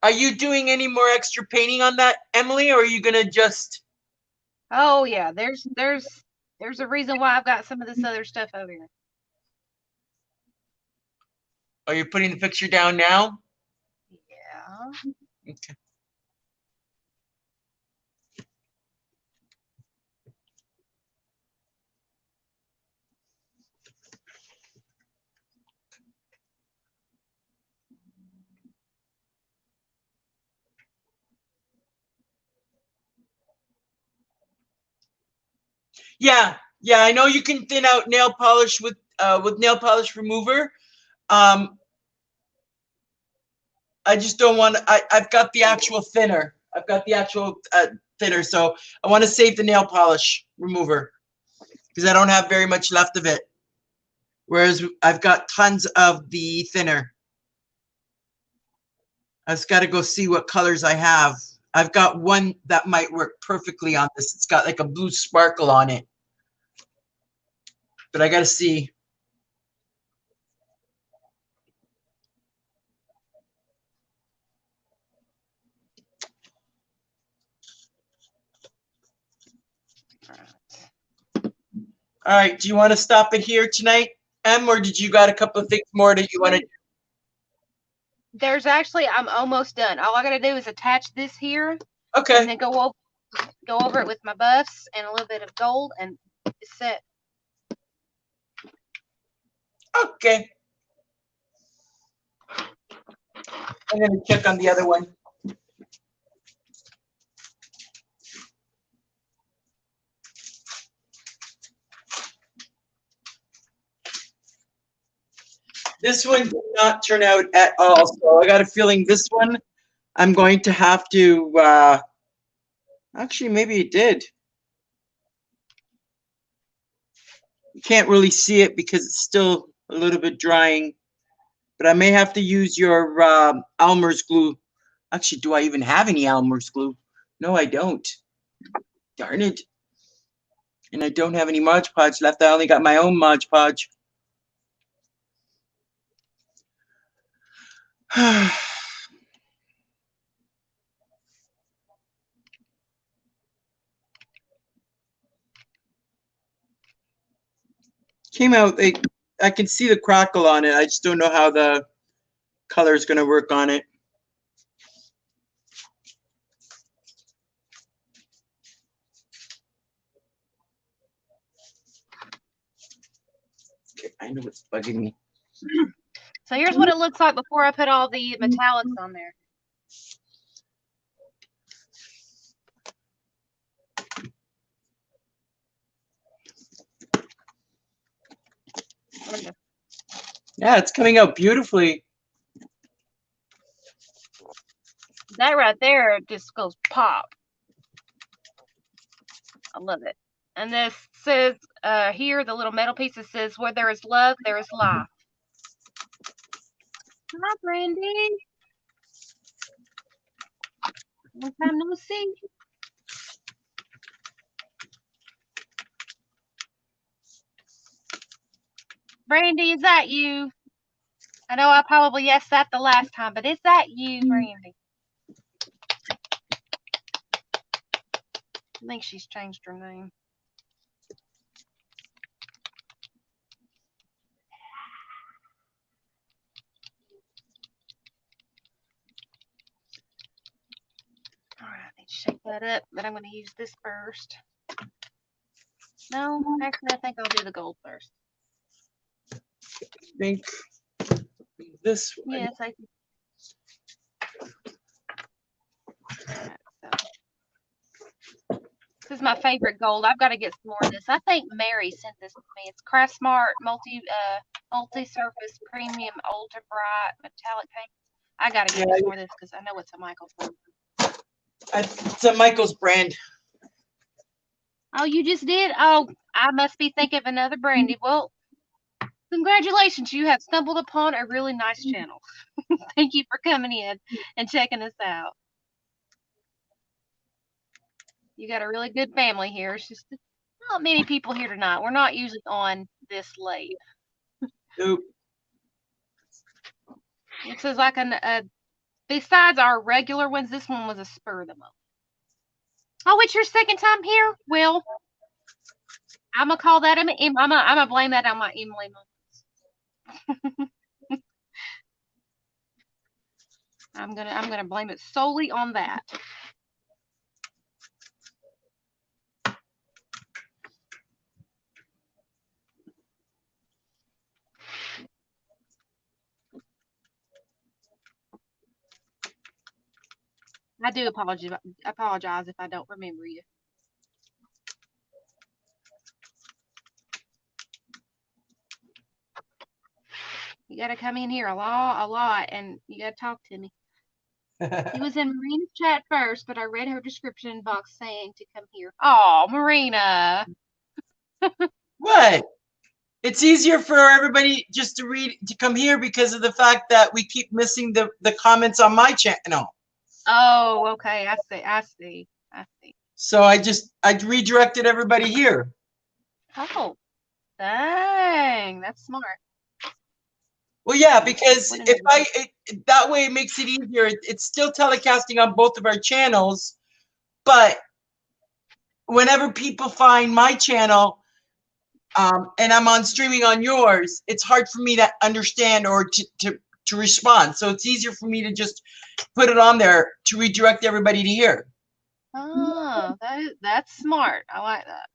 A: Are you doing any more extra painting on that, Emily, or are you gonna just?
B: Oh yeah, there's a reason why I've got some of this other stuff over here.
A: Are you putting the picture down now?
B: Yeah.
A: Okay. Yeah, I know you can thin out nail polish with nail polish remover, Um, I just don't want. I've got the actual thinner. I've got the actual thinner, so I want to save the nail polish remover because I don't have very much left of it. Whereas I've got tons of the thinner. I just got to go see what colors I have. I've got one that might work perfectly on this. It's got like a blue sparkle on it, but I got to see. All right. Do you want to stop it here tonight, Em, or did you got a couple of things more that you want to?
B: There's actually, I'm almost done. All I gotta do is attach this here, and
A: Okay.
B: then go over it with my buffs and a little bit of gold, and it's set.
A: Okay. I'm gonna check on the other one. This one did not turn out at all, so I got a feeling this one I'm going to have to. Actually, maybe it did. You can't really see it because it's still a little bit drying, but I may have to use your Elmer's glue. Actually, do I even have any Elmer's glue? No, I don't. Darn it. And I don't have any Mod Podge left. I only got my own Mod Podge. Came out, I can see the crackle on it. I just don't know how the color is going to work on it. Okay, I know what's bugging me.
B: So here's what it looks like before I put all the metallics on there.
A: Yeah, it's coming out beautifully.
B: That right there just goes pop. I love it. And this says here, the little metal piece, it says, where there is love, there is life. Hi, Brandy. Long time no see. Brandy, is that you? I know I probably asked that the last time, but is that you, Brandy? I think she's changed her name. All right, I need to shake that up, but I'm going to use this first. No, actually, I think I'll do the gold first.
A: I think this one.
B: Yes, I think. This is my favorite gold. I've got to get some more of this. I think Mary sent this to me. It's Craft Smart multi-surface premium ultra bright metallic paint. I got to get some more of this because I know it's a Michael's one.
A: It's a Michael's brand.
B: Oh, you just did? Oh, I must be thinking of another Brandy. Well, congratulations. You have stumbled upon a really nice channel. Thank you for coming in and checking us out. You got a really good family here. It's just not many people here tonight. We're not usually on this late.
A: Oop.
B: This is like besides our regular ones, this one was a spur of the moment. Oh, it's your second time here? Well, I'm gonna call that. I'm gonna blame that on my Emily moments. I'm gonna blame it solely on that. I do apologize if I don't remember you. You got to come in here a lot, and you got to talk to me. He was in Marina's chat first, but I read her description box saying to come here. Oh, Marina.
A: What? It's easier for everybody just to come here because of the fact that we keep missing the comments on my channel.
B: Oh, okay. I see.
A: So I redirected everybody here.
B: Oh, dang. That's smart.
A: Well, yeah, because
B: What an
A: if that way it makes it easier. It's still telecasting on both of our channels, but whenever people find my channel, and I'm on streaming on yours, it's hard for me to understand or to respond. So it's easier for me to just put it on there to redirect everybody to here.
B: Oh, that's smart. I like that.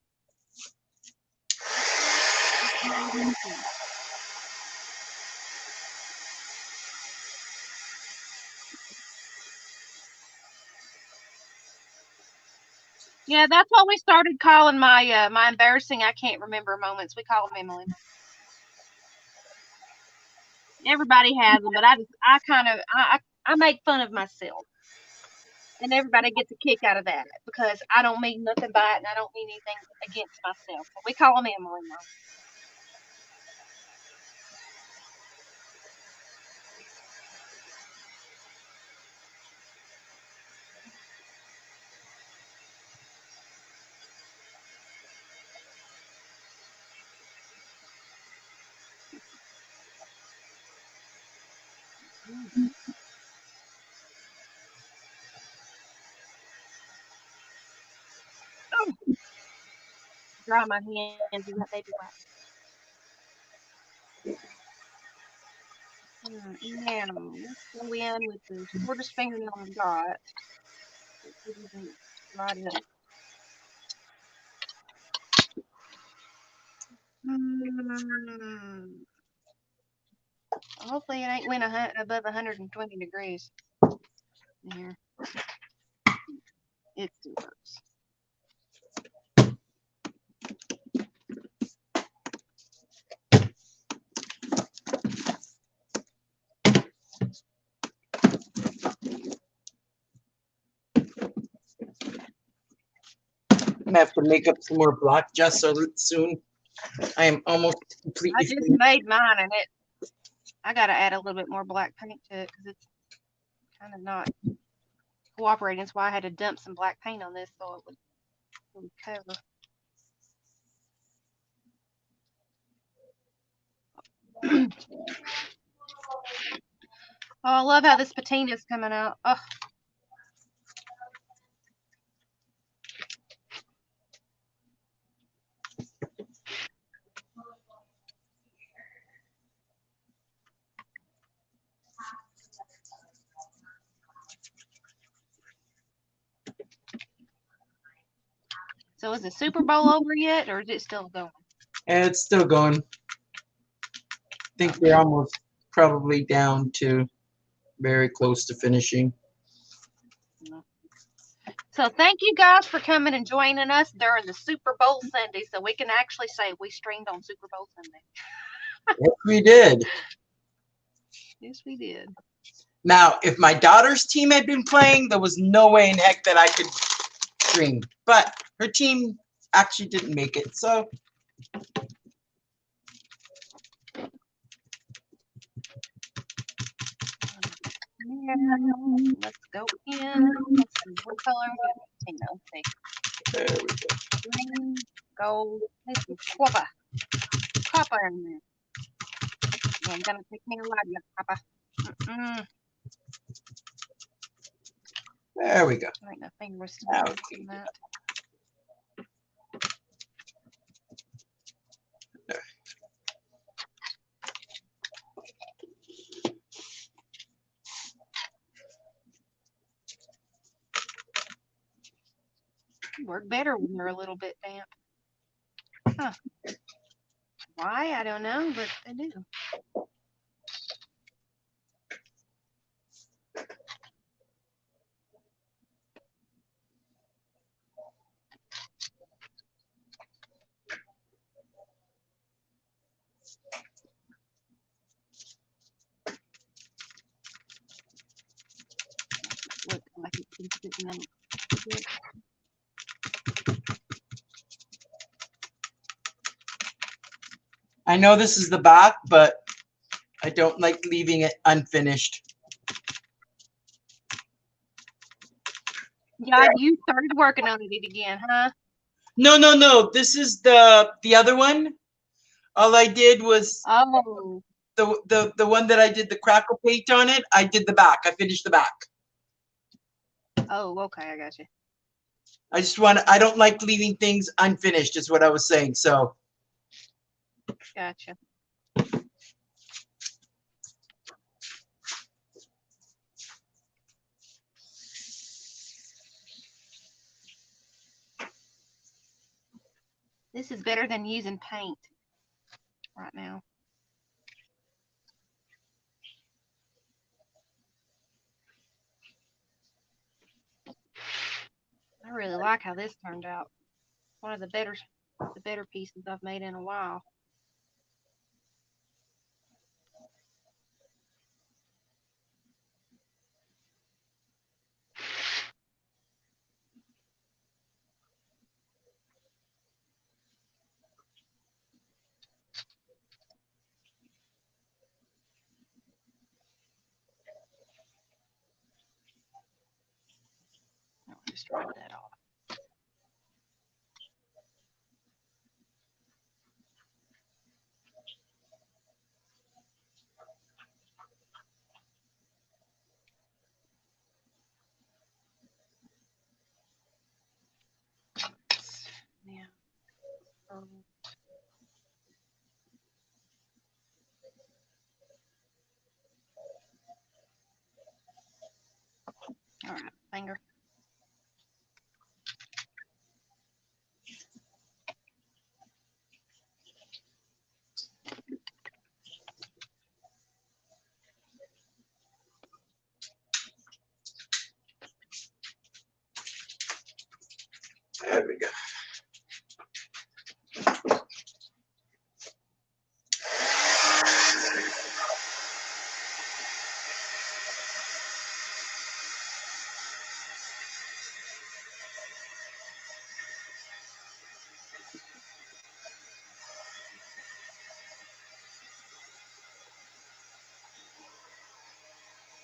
B: Yeah, that's what we started calling my my embarrassing I can't remember moments. We call them Emily. Everybody has them, but I make fun of myself, and everybody gets a kick out of that because I don't mean nothing by it, and I don't mean anything against myself. So we call them Emily now. Oh, dry my hands with that baby wipe. Now let's go in with the shortest fingernail I've got. It isn't right up. Mm, hopefully it ain't went above 120 degrees in here. It still works.
A: I'm gonna have to make up some more black just so soon. I am almost
B: I
A: completely
B: just
A: finished.
B: made mine, and I got to add a little bit more black paint to it because it's kind of not cooperating. That's why I had to dump some black paint on this so it would cover. Oh, I love how this patina is coming out. Oh. So is the Super Bowl over yet, or is it still going?
A: And it's still going. I think we're almost probably down to very close to finishing.
B: So thank you guys for coming and joining us during the Super Bowl Sunday, so we can actually say we streamed on Super Bowl Sunday.
A: Yes, we did.
B: Yes, we did.
A: Now, if my daughter's team had been playing, there was no way in heck that I could stream. But her team actually didn't make it, so.
B: Let's go in. Let's see what color I'm going to paint. Let's see.
A: There we go.
B: Green, gold, there's some copper. Copper in there. Yeah, I'm gonna take me a lot of copper.
A: There we go.
B: I think my finger was
A: Now
B: still
A: it's
B: on that. Work better when they're a little bit damp. Huh. Why? I don't know, but they do.
A: I know this is the back, but I don't like leaving it unfinished.
B: God, you started working on it again, huh?
A: No. This is the other one. All I did was
B: Oh.
A: the one that I did the crackle paint on it. I did the back. I finished the back.
B: Oh, okay, I got you.
A: I don't like leaving things unfinished, is what I was saying. So
B: Gotcha. This is better than using paint right now. I really like how this turned out. One of the better pieces I've made in a while. I'll just rub that off. Yeah. All right, finger.
A: there we go.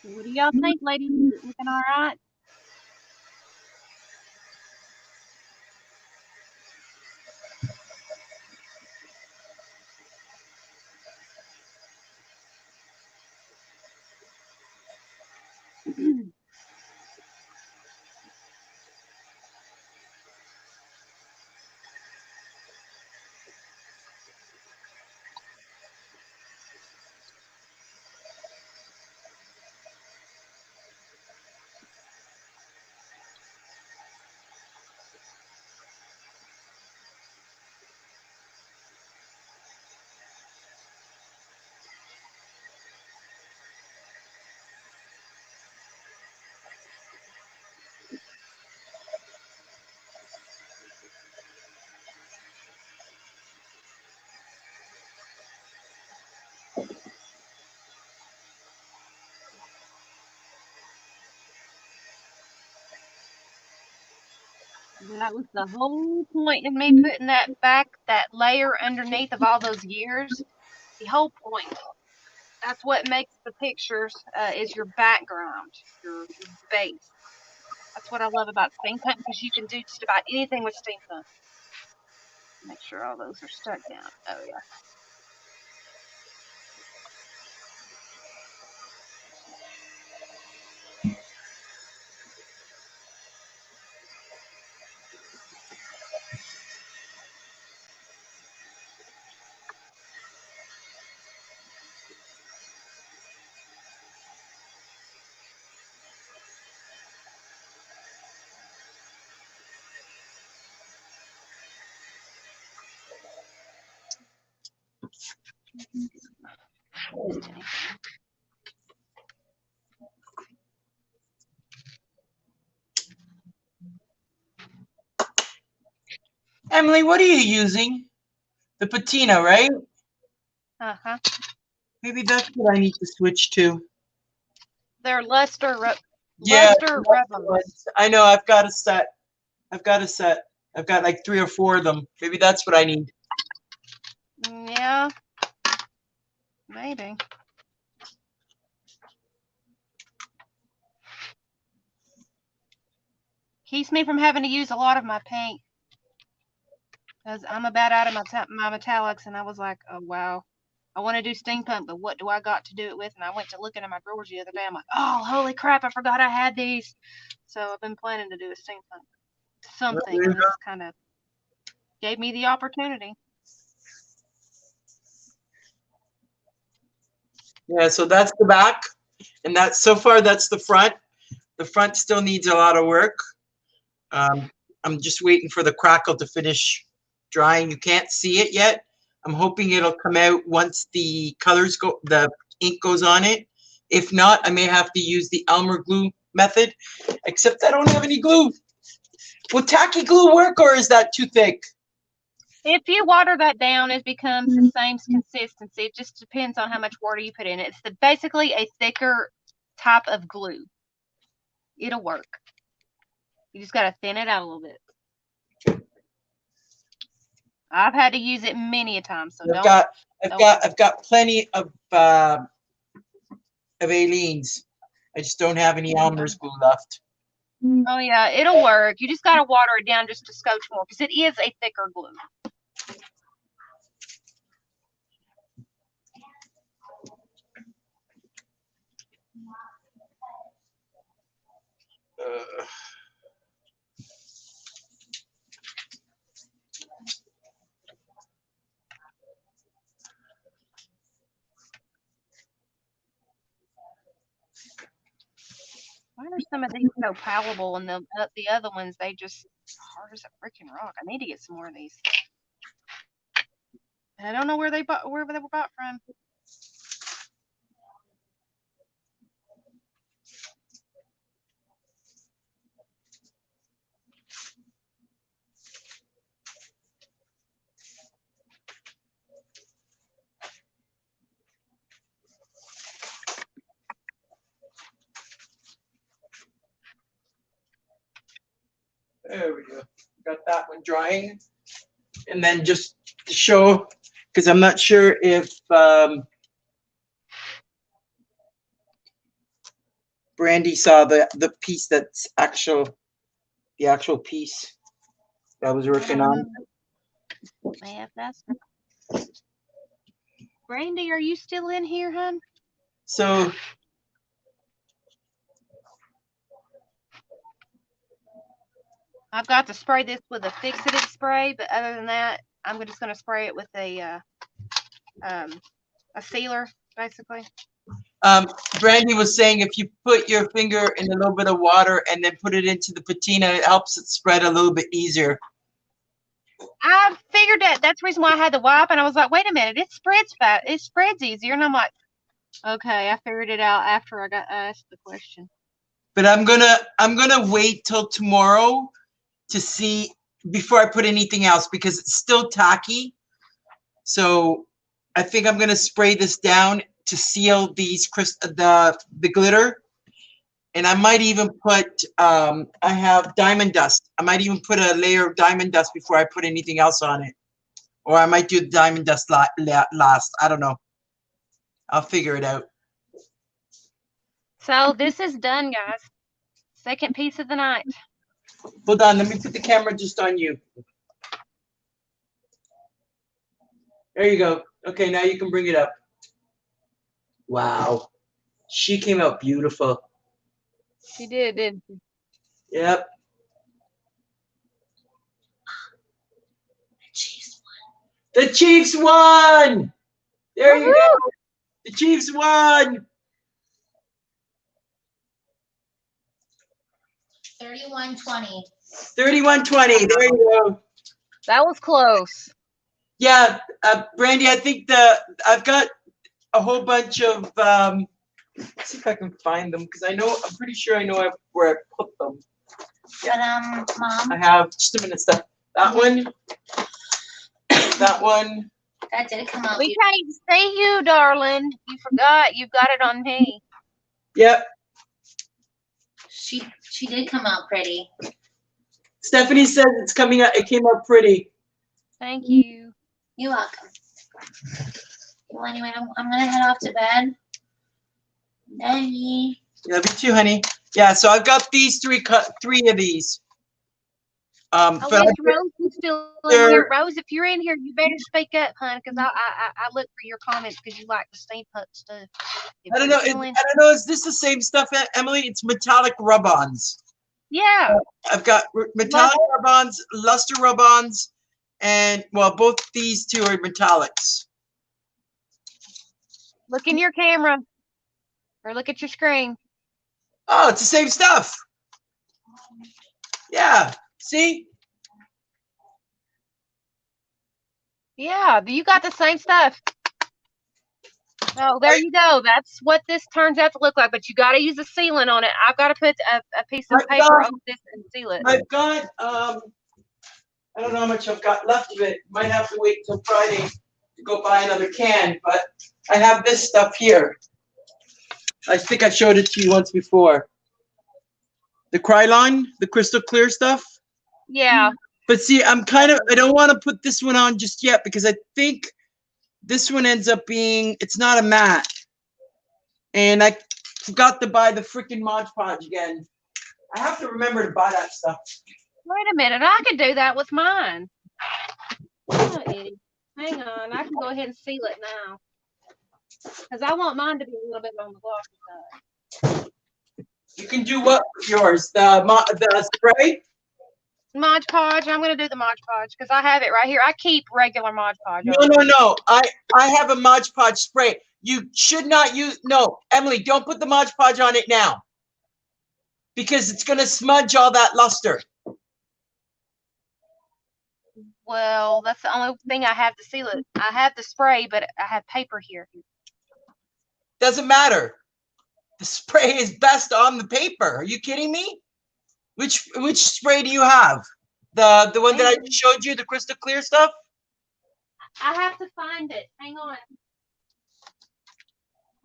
B: What do y'all think, ladies? Is it looking all right? That was the whole point of me putting that layer underneath of all those years. The whole point. That's what makes the pictures is your background, your base. That's what I love about steampunk because you can do just about anything with steampunk. Make sure all those are stuck down. Oh yeah.
A: Emily, what are you using? The patina, right?
B: Uh-huh.
A: Maybe that's what I need to switch to.
B: They're luster
A: Yeah,
B: Luster Rebels.
A: I know. I've got a set. I've got a set. I've got like 3 or 4 of them. Maybe that's what I need.
B: Yeah, maybe. Keeps me from having to use a lot of my paint. Because I'm about out of my metallics, and I was like, oh, wow. I want to do steampunk, but what do I got to do it with? And I went to looking at my drawers the other day. I'm like, oh, holy crap, I forgot I had these. So I've been planning to do a steampunk something, and this kind of gave me the opportunity.
A: Yeah, so that's the back, and that's so far that's the front. The front still needs a lot of work. I'm just waiting for the crackle to finish drying. You can't see it yet. I'm hoping it'll come out once the the ink goes on it. If not, I may have to use the Elmer glue method, except I don't have any glue. Will tacky glue work, or is that too thick?
B: If you water that down, it becomes the same consistency. It just depends on how much water you put in it. It's basically a thicker type of glue. It'll work. You just got to thin it out a little bit. I've had to use it many a time, so
A: I've got plenty of Aleene's. I just don't have any Elmer's glue left.
B: Oh yeah, it'll work. You just got to water it down just a scotch more because it is a thicker glue. Why are some of these so palatable and the other ones they just hard as a freaking rock? I need to get some more of these. And I don't know where they were bought from.
A: There we go. Got that one drying. And then just to show, because I'm not sure if Brandy saw the piece that's the actual piece that I was working on.
B: Yeah, that's Brandy, are you still in here, hon?
A: So
B: I've got to spray this with a fixative spray, but other than that, I'm just going to spray it with a sealer, basically.
A: Brandy was saying if you put your finger in a little bit of water and then put it into the patina, it helps it spread a little bit easier.
B: I figured that. That's the reason why I had the wipe, and I was like, wait a minute, it spreads fast. It spreads easier, and I'm like, okay, I figured it out after I got asked the question.
A: But I'm gonna wait till tomorrow to see before I put anything else because it's still tacky. So I think I'm gonna spray this down to seal these the glitter, and I might even put I have diamond dust. I might even put a layer of diamond dust before I put anything else on it, or I might do the diamond dust last. I don't know. I'll figure it out.
B: So this is done, guys. Second piece of the night.
A: Hold on, let me put the camera just on you. There you go. Okay, now you can bring it up. Wow. She came out beautiful.
B: She did, didn't she?
A: Yep. The Chiefs won! There you go. The Chiefs won!
C: 31-20.
A: 31-20. There you go.
B: That was close.
A: Yeah, Brandy, I think I've got a whole bunch of let's see if I can find them because I'm pretty sure I know where I put them.
C: Yeah. But Mom.
A: I have just a minute stuff. That one. That one.
C: That did come out.
B: We can't see you, darling. You forgot. You've got it on me.
A: Yep.
C: She did come out pretty.
A: Stephanie says it's coming out. It came out pretty.
B: Thank you.
C: You're welcome. Well, anyway, I'm gonna head off to bed. Daddy.
A: Love you too, honey. Yeah, so I've got these three of these.
B: Oh,
A: But
B: yes, Rose is still in here. Rose, if you're in here, you better speak up, hon, because I look for your comments because you like the steampunk stuff. If
A: I don't
B: you're
A: know.
B: still in-
A: I don't know. Is this the same stuff, Emily? It's metallic rub-ons.
B: Yeah.
A: I've got metallic rub-ons, luster rub-ons, and well, both these two are metallics.
B: Look in your camera or look at your screen.
A: Oh, it's the same stuff. Yeah. See?
B: Yeah, you got the same stuff. Oh, there you go. That's what this turns out to look like, but you got to use a sealant on it. I've got to put a piece of paper over this and seal it.
A: I've got, I don't know how much I've got left of it. Might have to wait till Friday to go buy another can, but I have this stuff here. I think I showed it to you once before. The Krylon, the crystal clear stuff.
B: Yeah.
A: But see, I don't want to put this one on just yet because I think this one ends up being, it's not a matte. And I forgot to buy the freaking Mod Podge again. I have to remember to buy that stuff.
B: Wait a minute. I can do that with mine. Oh, Eddie. Hang on. I can go ahead and seal it now. Because I want mine to be a little bit on the glossy side.
A: You can do what with yours? The spray?
B: Mod Podge. I'm going to do the Mod Podge because I have it right here. I keep regular Mod Podge.
A: No. I have a Mod Podge spray. You should not use, no, Emily, don't put the Mod Podge on it now. Because it's going to smudge all that luster.
B: Well, that's the only thing I have to seal it. I have the spray, but I have paper here.
A: Doesn't matter. The spray is best on the paper. Are you kidding me? Which spray do you have? The one that I showed you, the crystal clear stuff?
B: I have to find it. Hang on.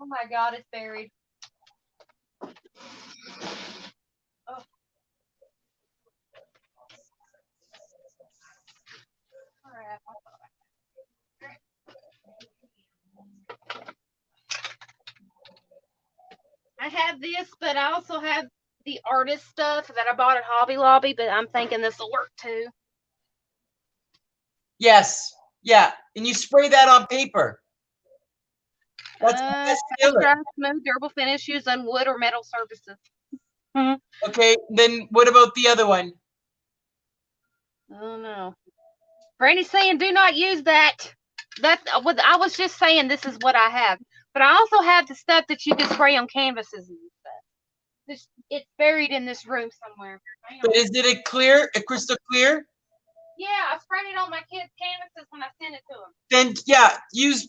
B: Oh my God, it's buried. Oh. I have this, but I also have the artist stuff that I bought at Hobby Lobby, but I'm thinking this will work too.
A: Yes. Yeah. And you spray that on paper. That's the best
B: dry, smooth, durable finish used on wood or metal surfaces.
A: Okay, then what about the other one?
B: Oh no. Brandy's saying do not use that. I was just saying this is what I have. But I also have the stuff that you can spray on canvases and stuff. It's buried in this room somewhere.
A: But is it a crystal clear?
B: Yeah, I sprayed it on my kids' canvases when I sent it to them.
A: Then yeah,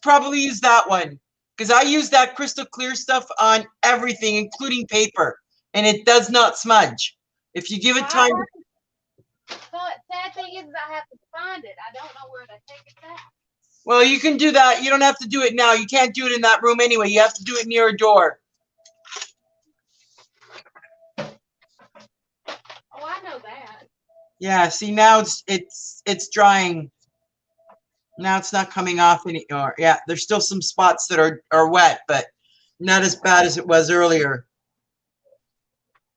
A: probably use that one. Because I use that crystal clear stuff on everything, including paper. And it does not smudge. If you give it time.
B: Sad thing is I have to find it. I don't know where to take it at.
A: Well, you can do that. You don't have to do it now. You can't do it in that room anyway. You have to do it near a door.
B: Oh, I know that. Yeah,
A: see now it's drying. Now it's not coming off anymore. Yeah, there's still some spots that are wet, but not as bad as it was earlier.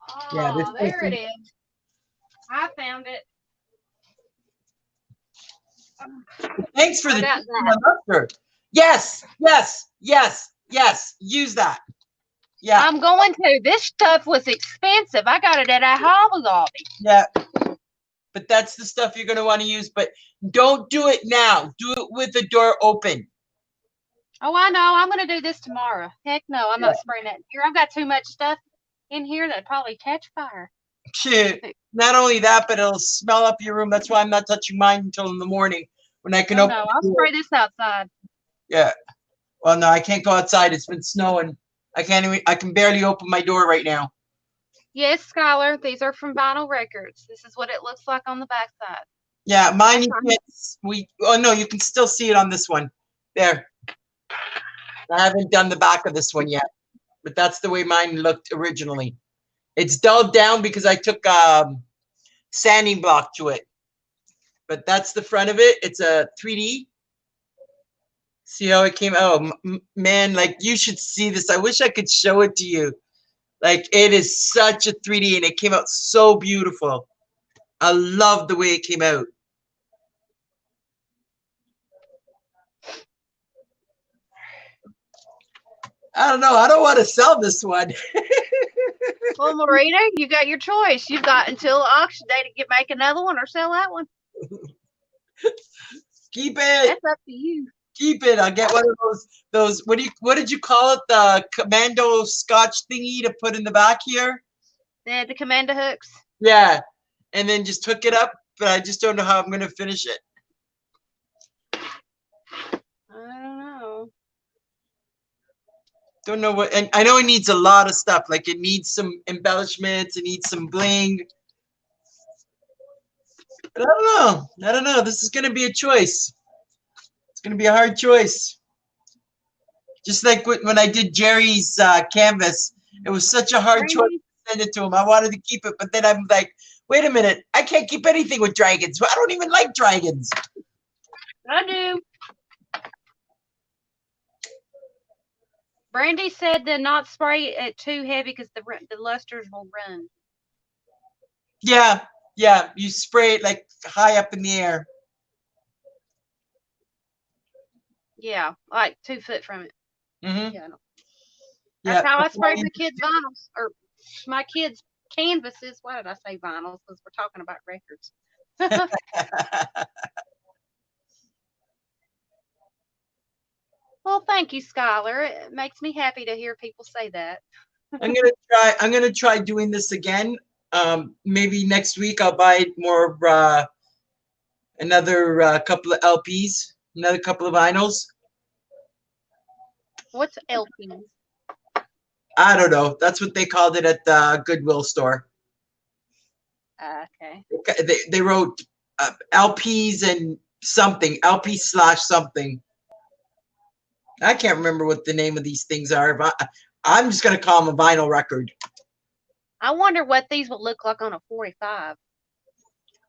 B: Oh, yeah, there it is. I found it.
A: Thanks for the luster. Yes. Use that. Yeah.
B: I'm going to. This stuff was expensive. I got it at a Hobby Lobby.
A: Yeah. But that's the stuff you're going to want to use. But don't do it now. Do it with the door open.
B: Oh, I know. I'm going to do this tomorrow. Heck no, I'm not spraying that here. I've got too much stuff in here that probably catch fire.
A: Shit. Not only that, but it'll smell up your room. That's why I'm not touching mine until in the morning when I can open.
B: No, I'll spray this outside.
A: Yeah. Well, no, I can't go outside. It's been snowing. I can barely open my door right now.
B: Yes, Skylar. These are from Vinyl Records. This is what it looks like on the backside.
A: Yeah, mine. Oh no, you can still see it on this one. There. I haven't done the back of this one yet, but that's the way mine looked originally. It's dulled down because I took sanding block to it. But that's the front of it. It's a 3D. See how it came out? Oh, man, like you should see this. I wish I could show it to you. Like it is such a 3D and it came out so beautiful. I love the way it came out. I don't know. I don't want to sell this one.
B: Well, Marina, you got your choice. You've got until auction day to make another one or sell that one.
A: Keep it.
B: That's up to you.
A: Keep it. I'll get one of those. What did you call it? The commando scotch thingy to put in the back here?
B: The commando hooks.
A: Yeah. And then just hook it up, but I just don't know how I'm gonna finish it.
B: I don't know.
A: Don't know what, and I know it needs a lot of stuff. Like it needs some embellishments, it needs some bling. But I don't know. I don't know. This is gonna be a choice. It's gonna be a hard choice. Just like when I did Jerry's canvas, it was such a hard choice to send it to him. I wanted to keep it, but then I'm like, wait a minute, I can't keep anything with dragons. I don't even like dragons.
B: I do. Brandy said to not spray it too heavy because the lusters will run.
A: Yeah, yeah. You spray it like high up in the air.
B: Yeah, like 2 foot from it.
A: Mm-hmm.
B: Yeah,
A: Yeah.
B: that's how I spray my kids' vinyls or my kids' canvases. Why did I say vinyls? Because we're talking about records. Well, thank you, Skylar. It makes me happy to hear people say that.
A: I'm gonna try doing this again. Maybe next week I'll buy more another couple of LPs, another couple of vinyls.
B: What's LPs?
A: I don't know. That's what they called it at the Goodwill store.
B: Okay.
A: They wrote LPs and something, LP slash something. I can't remember what the name of these things are. I'm just gonna call them a vinyl record.
B: I wonder what these would look like on a 45.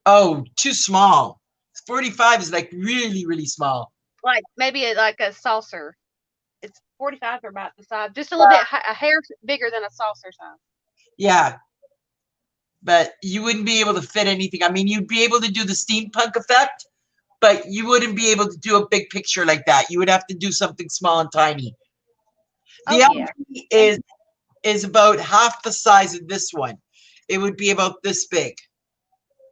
A: Oh, too small. 45 is like really, really small.
B: Like maybe like a saucer. It's 45 are about the size, just a little bit a hair bigger than a saucer size.
A: Yeah, but you wouldn't be able to fit anything. I mean, you'd be able to do the steampunk effect, but you wouldn't be able to do a big picture like that. You would have to do something small and tiny. The LP is about half the size of this one. It would be about this big.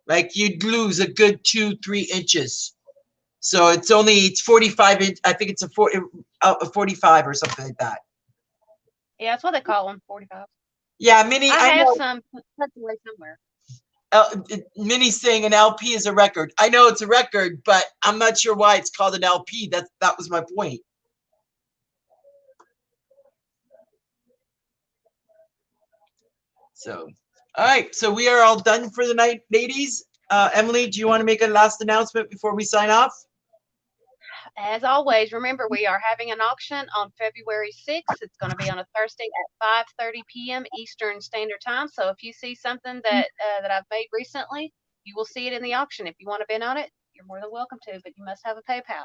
A: Like you'd lose a good 2-3 inches. So it's 45 inch. I think it's a 45 or something like that.
B: Yeah, that's what they call them, 45.
A: Yeah, mini.
B: I have some tucked away somewhere.
A: Minnie's saying an LP is a record. I know it's a record, but I'm not sure why it's called an LP. That was my point. So, all right. So we are all done for the night, ladies. Emily, do you want to make a last announcement before we sign off?
B: As always, remember we are having an auction on February 6th. It's going to be on a Thursday at 5:30 p.m. Eastern Standard Time. So if you see something that I've made recently, you will see it in the auction. If you want to bid on it, you're more than welcome to, but you must have a PayPal.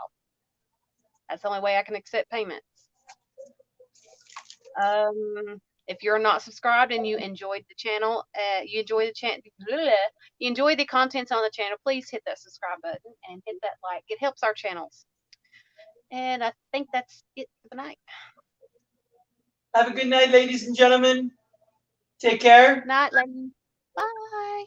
B: That's the only way I can accept payments. If you're not subscribed and you enjoyed the channel, you enjoy the contents on the channel, please hit that subscribe button and hit that like. It helps our channels. And I think that's it for the night.
A: Have a good night, ladies and gentlemen. Take care.
B: Night, ladies. Bye.